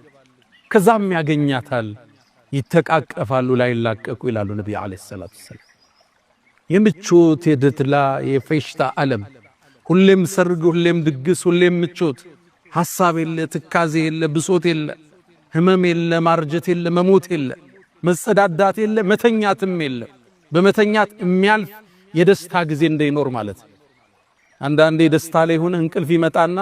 S1: ከዛም ያገኛታል። ይተቃቀፋሉ ላይላቀቁ ይላሉ ነብዩ አለይሂ ሰላቱ ወሰለም። የምቾት የደስታ የፌሽታ ዓለም፣ ሁሌም ሰርግ፣ ሁሌም ድግስ፣ ሁሌም ምቾት፣ ሐሳብ የለ፣ ትካዜ የለ፣ ብሶት የለ፣ ህመም የለ፣ ማርጀት የለ፣ መሞት የለ፣ መጸዳዳት የለ፣ መተኛትም የለ። በመተኛት የሚያልፍ የደስታ ጊዜ እንዳይኖር ማለት። አንዳንዴ ደስታ ላይ ሆነ እንቅልፍ ይመጣና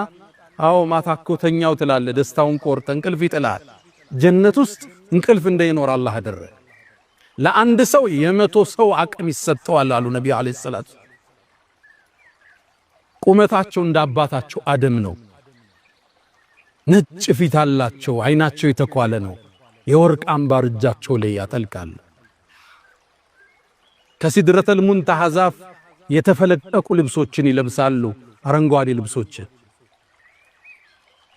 S1: አዎ ማታኮ ተኛው ትላለ። ደስታውን ቆርጠ እንቅልፍ ይጥላል። ጀነት ውስጥ እንቅልፍ እንዳይኖር አላህ አደረገ። ለአንድ ሰው የመቶ ሰው አቅም ይሰጠዋል አሉ ነብዩ አለይሂ ሰላቱ። ቁመታቸው እንደ አባታቸው አደም ነው። ነጭ ፊት አላቸው። አይናቸው የተኳለ ነው። የወርቅ አምባር እጃቸው ላይ ያጠልቃል። ከሲድረተል ሙንተሃ ዛፍ የተፈለቀቁ ልብሶችን ይለብሳሉ። አረንጓዴ ልብሶችን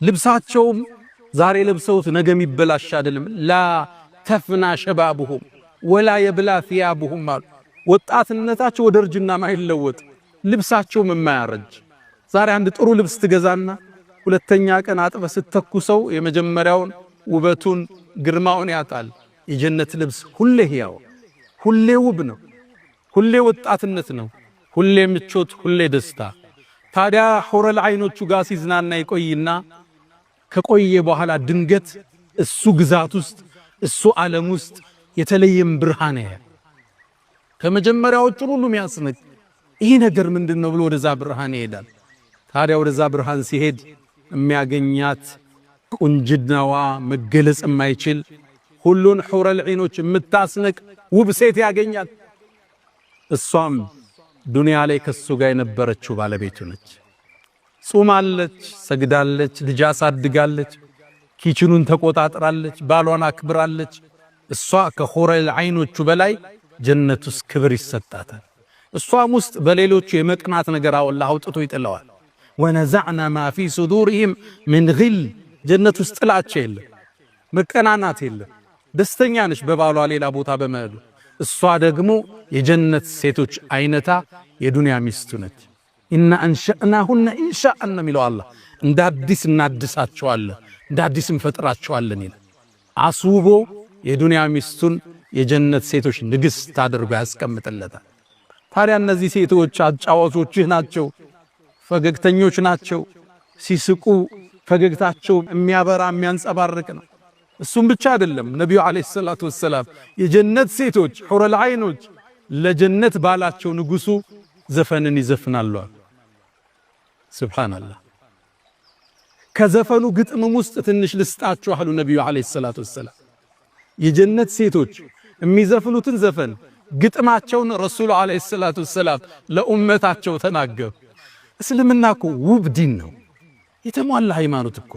S1: ልብሳቸውም ዛሬ ለብሰውት ነገ የሚበላሽ አይደለም። ላ ተፍና ሸባቡሁም ወላ የብላ ثيابهم አሉ። ወጣትነታቸው ወደ እርጅና ማይለወጥ ልብሳቸውም የማያረጅ። ዛሬ አንድ ጥሩ ልብስ ትገዛና ሁለተኛ ቀን አጥበ ስተኩሰው የመጀመሪያውን ውበቱን ግርማውን ያጣል። የጀነት ልብስ ሁሌ ሕያው፣ ሁሌ ውብ ነው። ሁሌ ወጣትነት ነው። ሁሌ ምቾት፣ ሁሌ ደስታ። ታዲያ ሑረል ዐይኖቹ ጋር ሲዝናና ይቆይና ከቆየ በኋላ ድንገት እሱ ግዛት ውስጥ እሱ ዓለም ውስጥ የተለየም ብርሃን ያያል። ከመጀመሪያዎቹ ሁሉ የሚያስነቅ ይህ ነገር ምንድነው ብሎ ወደዛ ብርሃን ይሄዳል። ታዲያ ወደዛ ብርሃን ሲሄድ የሚያገኛት ቁንጅናዋ መገለጽ የማይችል ሁሉን ሑረል ዐይኖች የምታስነቅ ውብ ሴት ያገኛት። እሷም ዱንያ ላይ ከሱ ጋር የነበረችው ባለቤቱ ነች። ጾማለች፣ ሰግዳለች፣ ልጅ አሳድጋለች፣ ኪችኑን ተቆጣጥራለች፣ ባሏን አክብራለች። እሷ ከሑረል ዐይኖቹ በላይ ጀነት ውስጥ ክብር ይሰጣታል። እሷም ውስጥ በሌሎቹ የመቅናት ነገር አላህ አውጥቶ ይጥለዋል። ወነዘዕና ማ ፊ ሱዱሪሂም ምን ግል ጀነት ውስጥ ጥላቻ የለም፣ መቀናናት የለም። ደስተኛ ነች በባሏ ሌላ ቦታ በመሄዱ። እሷ ደግሞ የጀነት ሴቶች አይነታ የዱንያ ሚስቱ ነች። ኢና አንሸእናሁነ ኢንሻአን የሚለው አላህ እንደ አዲስ እናድሳቸዋለን፣ እንደ አዲስ እንፈጥራቸዋለን ይላል። አስውቦ የዱንያ ሚስቱን የጀነት ሴቶች ንግሥት አድርጎ ያስቀምጥለታል። ታዲያ እነዚህ ሴቶች አጫዋቾችህ ናቸው፣ ፈገግተኞች ናቸው። ሲስቁ ፈገግታቸው የሚያበራ የሚያንጸባርቅ ነው። እሱም ብቻ አይደለም። ነቢዩ አለይሂ ሰላቱ ወሰላም የጀነት ሴቶች ሑረል ዐይኖች ለጀነት ባላቸው ንጉሱ ዘፈንን ይዘፍናሉ። ሱብሃንአላህ። ከዘፈኑ ግጥምም ውስጥ ትንሽ ልስጣችሁ አሉ ነቢዩ አለይሂ ሰላቱ ወሰላም። የጀነት ሴቶች የሚዘፍኑትን ዘፈን ግጥማቸውን ረሱሉ አለይሂ ሰላቱ ወሰላም ለኡመታቸው ተናገሩ። እስልምና እኮ ውብ ዲን ነው፣ የተሟላ ሃይማኖት እኮ።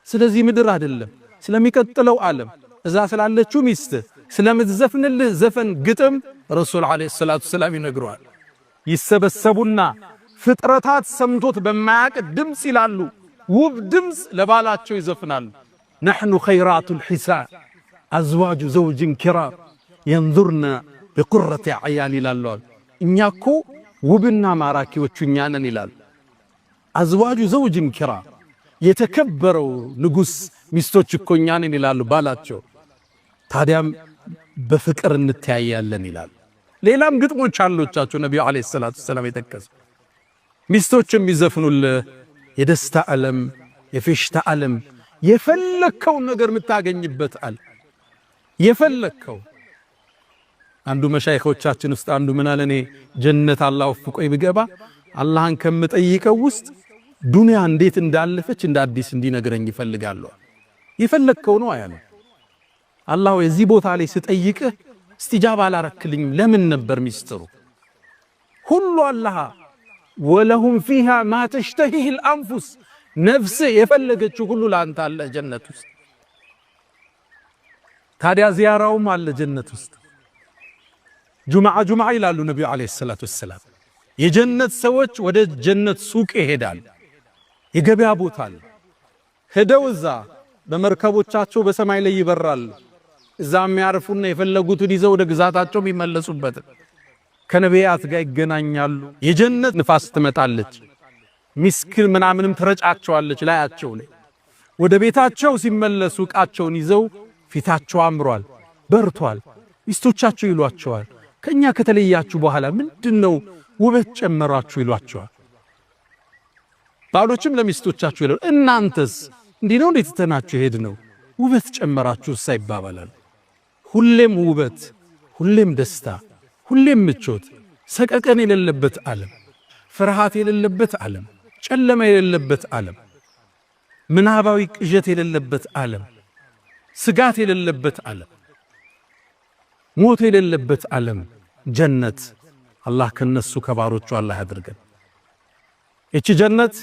S1: ስለዚህ ምድር አይደለም ስለሚቀጥለው ዓለም እዛ ስላለችው ሚስት ስለምትዘፍንልህ ዘፈን ግጥም ረሱል አለይሂ ሰላቱ ወሰላም ይነግሯል። ይሰበሰቡና ፍጥረታት ሰምቶት በማያቅ ድምፅ ይላሉ፣ ውብ ድምፅ ለባላቸው ይዘፍናሉ። ነሕኑ ኸይራቱል ሒሳን አዝዋጁ ዘውጅን ኪራም የንዙርና بقرة عيان ይላሉ እኛ እኮ ውብና ማራኪዎቹ እኛ ነን ይላል አዝዋጁ ዘውጅን ኪራ የተከበረው ንጉስ ሚስቶች እኮ እኛ ነን ይላሉ ባላቸው ታዲያም በፍቅር እንተያያለን ይላል ሌላም ግጥሞች አሉቻቸው ነብዩ አለይሂ ሰላቱ ሰላም የተከሰ ሚስቶችም ይዘፍኑልህ የደስታ ዓለም የፌሽታ ዓለም የፈለከው ነገር ምታገኝበት አለ የፈለከው አንዱ መሻይኾቻችን ውስጥ አንዱ ምን አለኔ ጀነት አላህ ወፍቆይ ብገባ አላህን ከምጠይቀው ውስጥ ዱንያ እንዴት እንዳለፈች እንደ አዲስ እንዲነግረኝ ይፈልጋሉ የፈለከው ነው አያለ አላህ የዚህ ቦታ ላይ ስጠይቅህ استجاب አላረክልኝ ለምን ነበር ሚስጥሩ ሁሉ አላህ ولهم فيها ما تشتهيه الانفس ነፍስ የፈለገችው ሁሉ ላንተ አለ ጀነት ውስጥ ታዲያ ዚያራውም አለ ጀነት ውስጥ ጁምዓ ይላሉ ነብዩ አለይሂ ሰላቱ ሰላም የጀነት ሰዎች ወደ ጀነት ሱቅ ይሄዳል የገበያ ቦታ አለ ሄደው እዛ በመርከቦቻቸው በሰማይ ላይ ይበራል እዛም ያርፉና የፈለጉትን ይዘው ወደ ግዛታቸው ይመለሱበት ከነቢያት ጋር ይገናኛሉ የጀነት ንፋስ ትመጣለች ሚስክል ምናምንም ትረጫቸዋለች ላያቸው ላይ ወደ ቤታቸው ሲመለሱ ቃቸውን ይዘው ፊታቸው አምሯል በርቷል ሚስቶቻቸው ይሏቸዋል ከኛ ከተለያችሁ በኋላ ምንድነው ውበት ጨመራችሁ ይሏቸዋል ባሎችም ለሚስቶቻቸው ይላሉ እናንተስ እንዲህ ነው እንዴት ተናችሁ ሄድ ነው ውበት ጨመራችሁ ሳይባባላል ሁሌም ውበት ሁሌም ደስታ ሁሌም ምቾት ሰቀቀን የሌለበት ዓለም ፍርሃት የሌለበት ዓለም ጨለማ የሌለበት ዓለም ምናባዊ ቅዠት የሌለበት ዓለም ስጋት የሌለበት ዓለም ሞት የሌለበት ዓለም ጀነት አላህ ከነሱ ከባሮቹ አላህ ያድርገን እቺ ጀነት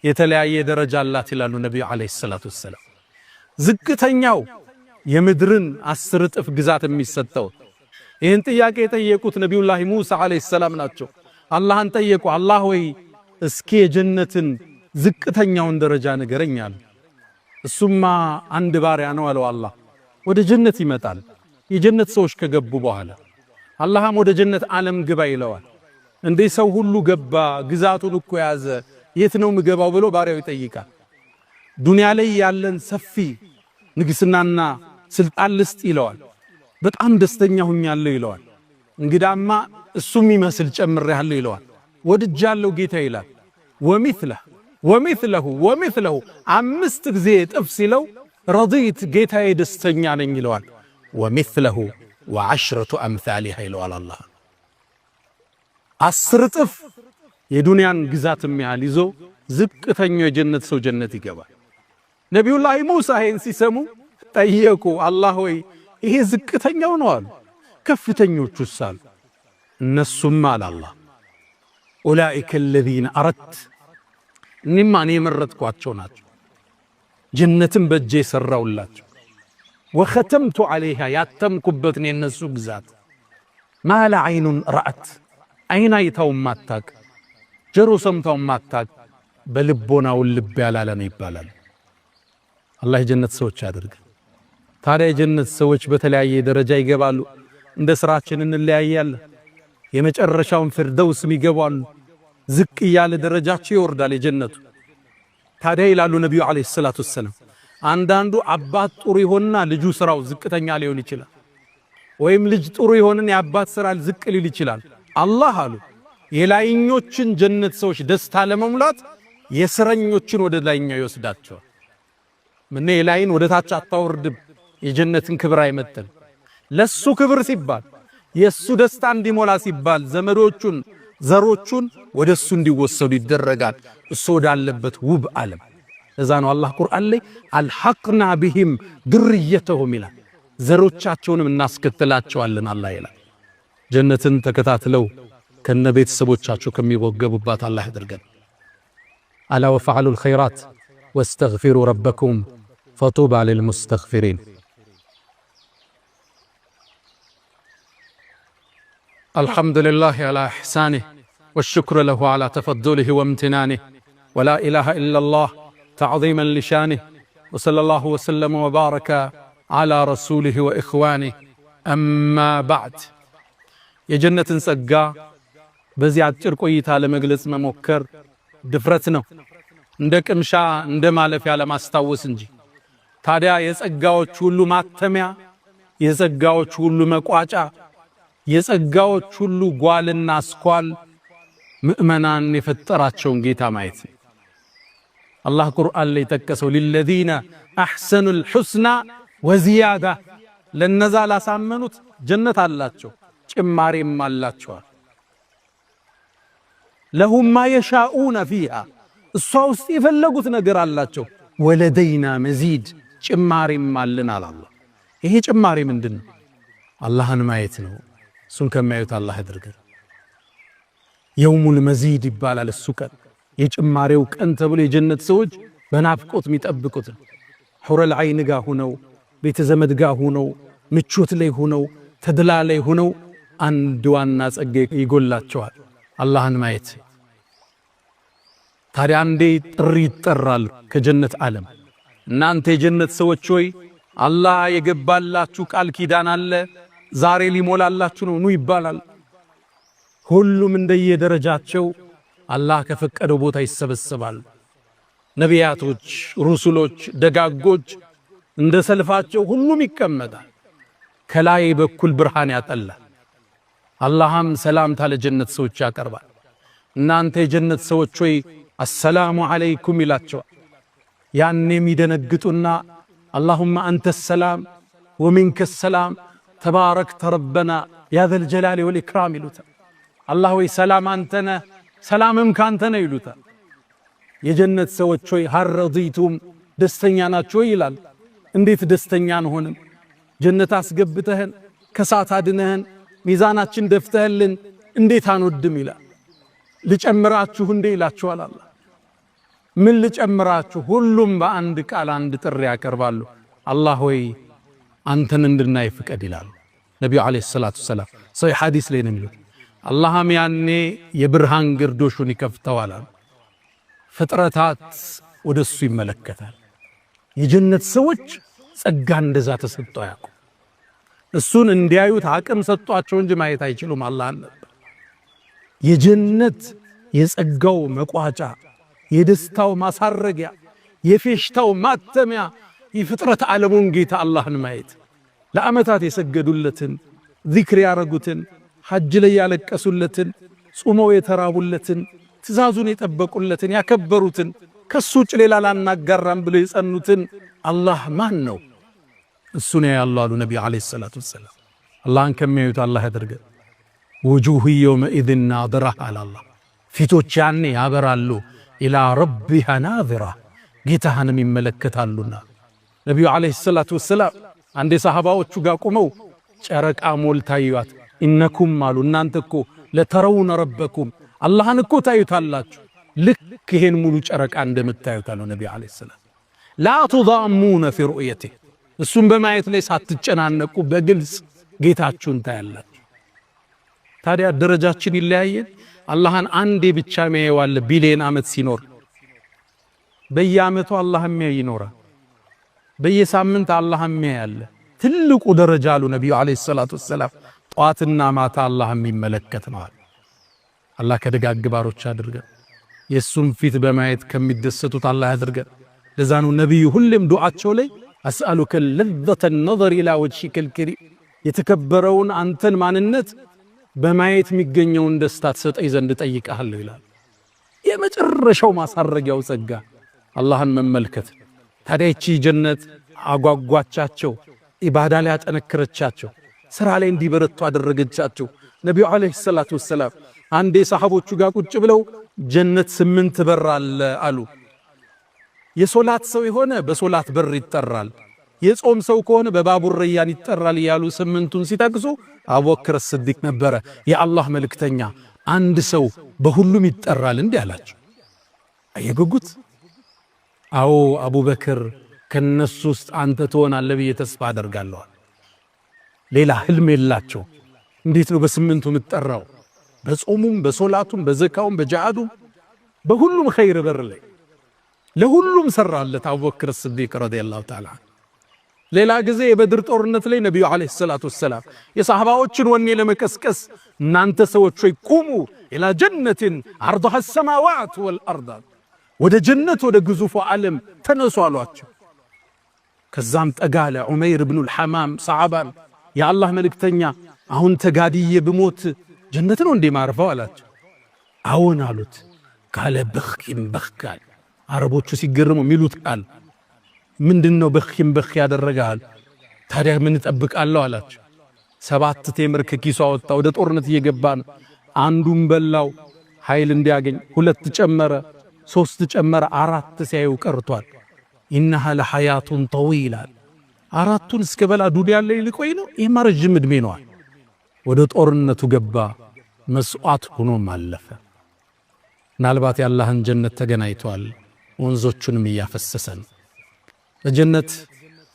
S1: የተለያየ ደረጃ አላት ይላሉ ነብዩ አለይሂ ሰላቱ ሰላም ዝቅተኛው የምድርን 10 እጥፍ ግዛት የሚሰጠው ይህን ጥያቄ የጠየቁት ነብዩላህ ሙሳ አለይሂ ሰላም ናቸው አላህን ጠየቁ አላህ ወይ እስኪ የጀነትን ዝቅተኛውን ደረጃ ንገረኛል እሱማ አንድ ባሪያ ነው አለው አላህ ወደ ጀነት ይመጣል የጀነት ሰዎች ከገቡ በኋላ አላህም ወደ ጀነት ዓለም ግባ ይለዋል እንዴ ሰው ሁሉ ገባ ግዛቱን እኮ ያዘ የት ነው ምገባው ብሎ ባሪያው ይጠይቃል ዱንያ ላይ ያለን ሰፊ ንግስናና ስልጣን ልስጥ ይለዋል በጣም ደስተኛ ሆኛለሁ ይለዋል እንግዳማ እሱም ይመስል ጨምሬያለሁ ይለዋል ወድጃለሁ ጌታ ይላል ወሚስለሁ አምስት ጊዜ ጥፍ ሲለው ረዲት ጌታዬ ደስተኛ ነኝ ይለዋል ወሚስለሁ ወዐሽረቱ አምሳሊሃ ይለዋል አላህ 10 ጥፍ የዱንያን ግዛት የሚያህል ይዞ ዝቅተኛው የጀነት ሰው ጀነት ይገባል ነብዩላህ ሙሳ ይህን ሲሰሙ ጠየቁ አላህ ሆይ ይሄ ዝቅተኛው ነው አሉ ከፍተኞቹስ አሉ እነሱም አለ አላህ ኡላኢከ الذين አረድት እኔማ የመረጥኳቸው ናቸው ጀነትን በእጄ ሰራውላቸው ወختمت عليها ያተምኩበት ነው የነሱ ግዛት ማላ አይኑን ረአት አይና አይታው ማታቅ ጀሮ ሰምታው ማታቅ በልቦናው ልብ ያላለ ነው ይባላል አላህ የጀነት ሰዎች ያድርግ ታዲያ የጀነት ሰዎች በተለያየ ደረጃ ይገባሉ እንደ ስራችን እንለያያለን የመጨረሻውን ፍርደውስ ይገባሉ ዝቅ ያለ ደረጃቸው ይወርዳል የጀነቱ ታዲያ ይላሉ ነብዩ አለይሂ ሰላቱ ሰላም አንዳንዱ አባት ጥሩ ይሆንና ልጁ ስራው ዝቅተኛ ሊሆን ይችላል ወይም ልጅ ጥሩ ይሆንና የአባት ስራ ዝቅ ሊል ይችላል አላህ አሉ የላይኞችን ጀነት ሰዎች ደስታ ለመሙላት የስረኞችን ወደ ላይኛው ይወስዳቸዋል ምን የላይን ወደ ታች አታወርድም የጀነትን ክብር አይመጥን ለሱ ክብር ሲባል የሱ ደስታ እንዲሞላ ሲባል ዘመዶቹን ዘሮቹን ወደሱ እንዲወሰዱ ይደረጋል እሱ ወዳለበት ውብ ዓለም እዛ ነው አላህ ቁርአን ላይ አልሐቅና ቢሂም ድርየተሁም ይላል ዘሮቻቸውንም እናስከተላቸዋለን አላህ ይላል ጀነትን ተከታትለው ከነ ቤተሰቦቻቸው ከሚወገቡባት አላህ ያድርገን አላ ወፈዐሉ الخيرات واستغفروا ربكم فطوبى للمستغفرين الحمد لله على إحسانه والشكر له على تفضله وامتنانه ولا إله إلا الله تعظيما لشانه وصلى الله وسلم وبارك على رسوله وإخوانه أما بعد የጀነትን ጸጋ በዚህ አጭር ቆይታ ለመግለጽ መሞከር ድፍረት ነው፣ እንደ ቅምሻ እንደ ማለፊያ ለማስታወስ እንጂ። ታዲያ የጸጋዎች ሁሉ ማተሚያ፣ የጸጋዎች ሁሉ መቋጫ፣ የጸጋዎች ሁሉ ጓልና አስኳል ምእመናን የፈጠራቸውን ጌታ ማየት ነው። አላህ ቁርአን ላይ ጠቀሰው ሊለዚነ አሕሰኑል ሑስና ወዚያዳ፣ ለነዛ ላሳመኑት ጀነት አላቸው ጭማሬም አላቸዋል። ለሁም ማ የሻኡነ ፊሃ፣ እሷ ውስጥ የፈለጉት ነገር አላቸው። ወለደይና መዚድ፣ ጭማሬም አለን አላህ። ይሄ ጭማሬ ምንድን ነው? አላህን ማየት ነው። እሱን ከማየት አላህ ያድርገን። የውሙል መዚድ ይባላል እሱ ቀን፣ የጭማሬው ቀን ተብሎ የጀነት ሰዎች በናፍቆት የሚጠብቁት ሑረል ዐይን ጋር ሆነው ቤተ ዘመድ ጋር ሆነው ምቾት ላይ ሆነው ተድላ ላይ ሆነው አንድ ዋና ጸጋ ይጎላቸዋል፣ አላህን ማየት። ታዲያ አንዴ ጥሪ ይጠራል ከጀነት ዓለም፣ እናንተ የጀነት ሰዎች ሆይ አላህ የገባላችሁ ቃል ኪዳን አለ፣ ዛሬ ሊሞላላችሁ ነው ኑ ይባላል። ሁሉም እንደየደረጃቸው አላህ ከፈቀደው ቦታ ይሰበሰባል። ነቢያቶች፣ ሩሱሎች፣ ደጋጎች እንደ ሰልፋቸው ሁሉም ይቀመጣል። ከላይ በኩል ብርሃን ያጠላል። አላህም ሰላምታ ለጀነት ሰዎች ያቀርባል። እናንተ የጀነት ሰዎች ሆይ አሰላሙ ዐለይኩም ይላቸዋል። ያኔ የሚደነግጡና አላሁመ አንተ ሰላም ወሚንከ ሰላም ተባረክተ ረበና ያ ዘል ጀላሊ ወል ኢክራም ይሉታል። አላህ ወይ ሰላም አንተነ ሰላምም ካንተነ ይሉታል። የጀነት ሰዎች ሆይ ሀል ረዲቱም ደስተኛ ናችሁ ይላል። እንዴት ደስተኛ አንሆንም? ጀነት አስገብተህን ከሳት አድነህን ሚዛናችን ደፍተህልን እንዴት አንወድም ይላል። ልጨምራችሁ እንዴ ይላችኋል አላህ። ምን ልጨምራችሁ? ሁሉም በአንድ ቃል አንድ ጥሪ ያቀርባሉ። አላህ ሆይ አንተን እንድናይ ፍቀድ ይላሉ ነቢዩ ዓለይሂ ሰላቱ ወሰላም። ሰሒህ ሐዲስ ላይ ነው የሚሉት። አላህም ያኔ የብርሃን ግርዶሹን ይከፍተዋል። ፍጥረታት ወደሱ ይመለከታል። የጀነት ሰዎች ጸጋ እንደዛ ተሰጥተው ያውቁ። እሱን እንዲያዩት አቅም ሰጧቸው እንጂ ማየት አይችሉም። አላህ ነበር የጀነት የጸጋው መቋጫ፣ የደስታው ማሳረጊያ፣ የፌሽታው ማተሚያ፣ የፍጥረት ዓለሙን ጌታ አላህን ማየት። ለዓመታት የሰገዱለትን ዚክር ያረጉትን፣ ሐጅ ላይ ያለቀሱለትን፣ ጾመው የተራቡለትን፣ ትእዛዙን የጠበቁለትን፣ ያከበሩትን፣ ከሱ ውጭ ሌላ ላናጋራም ብለው የጸኑትን አላህ ማን ነው? እሱን ያያሉ አሉ ነቢዩ ዓለይሂ ሰላቱ ወሰላም። አላህን ከሚያዩት አላህ ያደርገን። ውጁህ የውመኢዝን ናዚራ አለ አላህ። ፊቶች ያኔ ያበራሉ። ኢላ ረቢሃ ናዚራ፣ ጌታህንም ይመለከታሉና። ነቢዩ ዓለይሂ ሰላቱ ወሰላም አንዴ ሰሃባዎቹ ጋር ቆመው ጨረቃ ሞልታ ይዋት፣ ኢነኩም አሉ እናንተ እኮ ለተረውነ ረበኩም፣ አላህን እኮ ታዩታላችሁ ልክ ይሄን ሙሉ ጨረቃ እንደምታዩት አሉ ነቢዩ ዓለይሂ ሰላም። ላ ቱዳሙነ ፊ ሩእየቲህ፣ እሱም በማየት ላይ ሳትጨናነቁ በግልጽ ጌታችሁን ታያላችሁ። ታዲያ ደረጃችን ይለያየን። አላህን አንዴ ብቻ የሚያየዋለ ቢሊየን ዓመት ሲኖር፣ በየዓመቱ አላህ የሚያይ ይኖራል። በየሳምንት አላህ የሚያይ አለ። ትልቁ ደረጃ አሉ ነቢዩ ዓለይሂ ሰላቱ ወሰላም ጠዋትና ማታ አላህ የሚመለከት ነው። አላህ ከደጋግ ባሮች አድርገን፣ የሱም ፊት በማየት ከሚደሰቱት አላህ ያድርገን። ለዛ ነው ነቢዩ ሁሌም ዱዓቸው ላይ አስአሉከ ለዘተ ነዘር ኢላ ወጅሂከል ከሪም፣ የተከበረውን አንተን ማንነት በማየት የሚገኘውን ደስታ ትሰጠኝ ዘንድ ጠይቀሃለሁ ይላል። የመጨረሻው ማሳረጊያው ጸጋ አላህን መመልከት። ታዲያ ይቺ ጀነት አጓጓቻቸው፣ ኢባዳ ላይ አጠነከረቻቸው፣ ስራ ላይ እንዲበረቱ አደረገቻቸው። ነቢዩ ዓለይሂ ሰላቱ ወሰላም አንዴ ሰሃቦቹ ጋር ቁጭ ብለው ጀነት 8 በር አለ አሉ። የሶላት ሰው የሆነ በሶላት በር ይጠራል፣ የጾም ሰው ከሆነ በባቡር ረያን ይጠራል እያሉ 8ቱን ሲጠቅሱ አቡበክር ስዲቅ ነበረ የአላህ መልእክተኛ፣ አንድ ሰው በሁሉም ይጠራል እንዲህ አላቸው። አየጉጉት። አዎ አቡበክር ከነሱ ውስጥ አንተ ትሆናለህ ብዬ ተስፋ አደርጋለሁ። ሌላ ህልም የላቸው። እንዴት ነው በ8ቱ የምትጠራው? በጾሙም በሶላቱም በዘካውም በጂሃዱም በሁሉም ኸይር በር ላይ ለሁሉም ሰራለት አቡበክር ስዲቅ ረዲየላሁ ተዓላ። ሌላ ጊዜ የበድር ጦርነት ላይ ነቢዩ ዓለይሂ ሰላቱ ወሰላም የሰሃባዎችን ወኔ ለመቀስቀስ እናንተ ሰዎች ሆይ ቁሙ ኢላ ጀነትን አርضها السماوات والارض ወደ ጀነት ወደ ግዙፉ ዓለም ተነሱ አሏቸው። ከዛም ጠጋለ ዑመይር ብኑ الحمام ሰዓባን የአላህ መልእክተኛ አሁን ተጋድዬ ብሞት ጀነት ነው እንዴ ማርፈው አላቸው። አዎን አሉት። ካለ በኽኪም በኽካል አረቦቹ ሲገርሙ ሚሉት ቃል ምንድነው? በኽኪም በኽ ያደረጋል። ታዲያ ምን ተጠብቃለሁ አላቸው። 7 ቴምር ከኪሱ አወጣ። ወደ ጦርነት እየገባ ነው። አንዱን በላው ኃይል እንዲያገኝ፣ 2 ጨመረ፣ 3 ጨመረ፣ 4 ሲያዩ ቀርቷል። ኢነሃ ለሐያቱን ጠዊላ 4ቱን እስከ በላ ዱንያ ላይ ሊቆይ ነው። ይሄማ ረጅም ዕድሜ ነው። ወደ ጦርነቱ ገባ። መስዋዕት ሆኖም አለፈ። ምናልባት የአላህን ጀነት ተገናኝቷል። ወንዞቹንም እያፈሰሰን በጀነት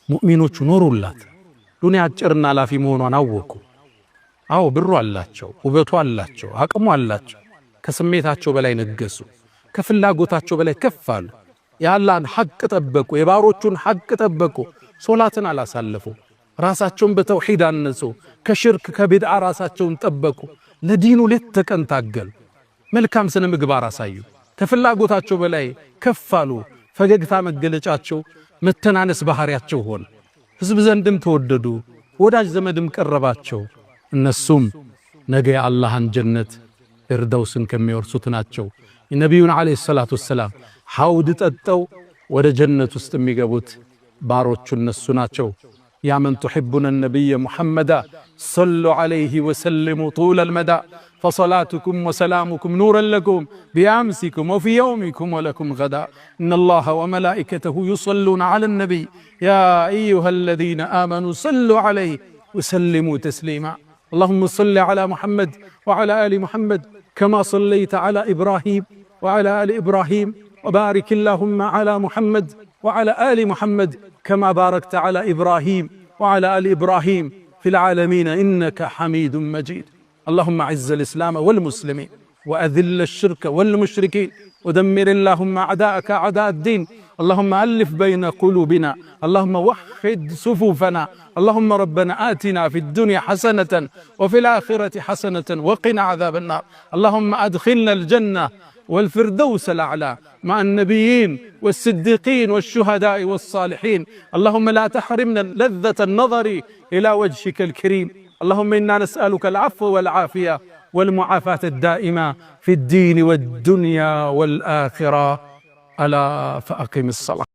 S1: ሙእሚኖቹ ኖሩላት። ዱንያ አጭርና ላፊ መሆኗን አወቁ። አዎ ብሩ አላቸው፣ ውበቱ አላቸው፣ አቅሙ አላቸው። ከስሜታቸው በላይ ነገሱ፣ ከፍላጎታቸው በላይ ከፍ አሉ። የአላህን ሐቅ ጠበቁ፣ የባሮቹን ሐቅ ጠበቁ። ሶላትን አላሳለፉ፣ ራሳቸውን በተውሂድ አነጹ። ከሽርክ ከቢድዓ ራሳቸውን ጠበቁ። ለዲኑ ሌት ተቀን ታገሉ። መልካም ስነ ምግባር አሳዩ። ከፍላጎታቸው በላይ ከፍ አሉ። ፈገግታ መገለጫቸው፣ መተናነስ ባህሪያቸው ሆነ። ሕዝብ ዘንድም ተወደዱ፣ ወዳጅ ዘመድም ቀረባቸው። እነሱም ነገ የአላህን ጀነት ፊርደውስን ከሚወርሱት ናቸው። የነቢዩን ዓለይሂ ሰላቱ ወሰላም ሐውድ ጠጠው ወደ ጀነት ውስጥ የሚገቡት ባሮቹ እነሱ ናቸው። ያ መን ቱሒቡነ ነቢየ ሙሐመዳ ሰሉ ዓለይሂ ወሰልሙ ጡለል መዳ فصلاتكم وسلامكم نورا لكم بأمسكم وفي يومكم ولكم غدا إن الله وملائكته يصلون على النبي يا أيها الذين آمنوا صلوا عليه وسلموا تسليما اللهم صل على محمد وعلى آل محمد كما صليت على إبراهيم وعلى آل إبراهيم وبارك اللهم على محمد وعلى آل محمد كما باركت على إبراهيم وعلى آل إبراهيم في العالمين إنك حميد مجيد اللهم أعز الإسلام والمسلمين وأذل الشرك والمشركين ودمر اللهم أعداءك أعداء الدين اللهم ألف بين قلوبنا اللهم وحد صفوفنا اللهم ربنا آتنا في الدنيا حسنة وفي الآخرة حسنة وقنا عذاب النار اللهم أدخلنا الجنة والفردوس الأعلى مع النبيين والصديقين والشهداء والصالحين اللهم لا تحرمنا لذة النظر إلى وجهك الكريم اللهم إنا نسألك العفو والعافية والمعافاة الدائمة في الدين والدنيا والآخرة ألا فأقم الصلاة.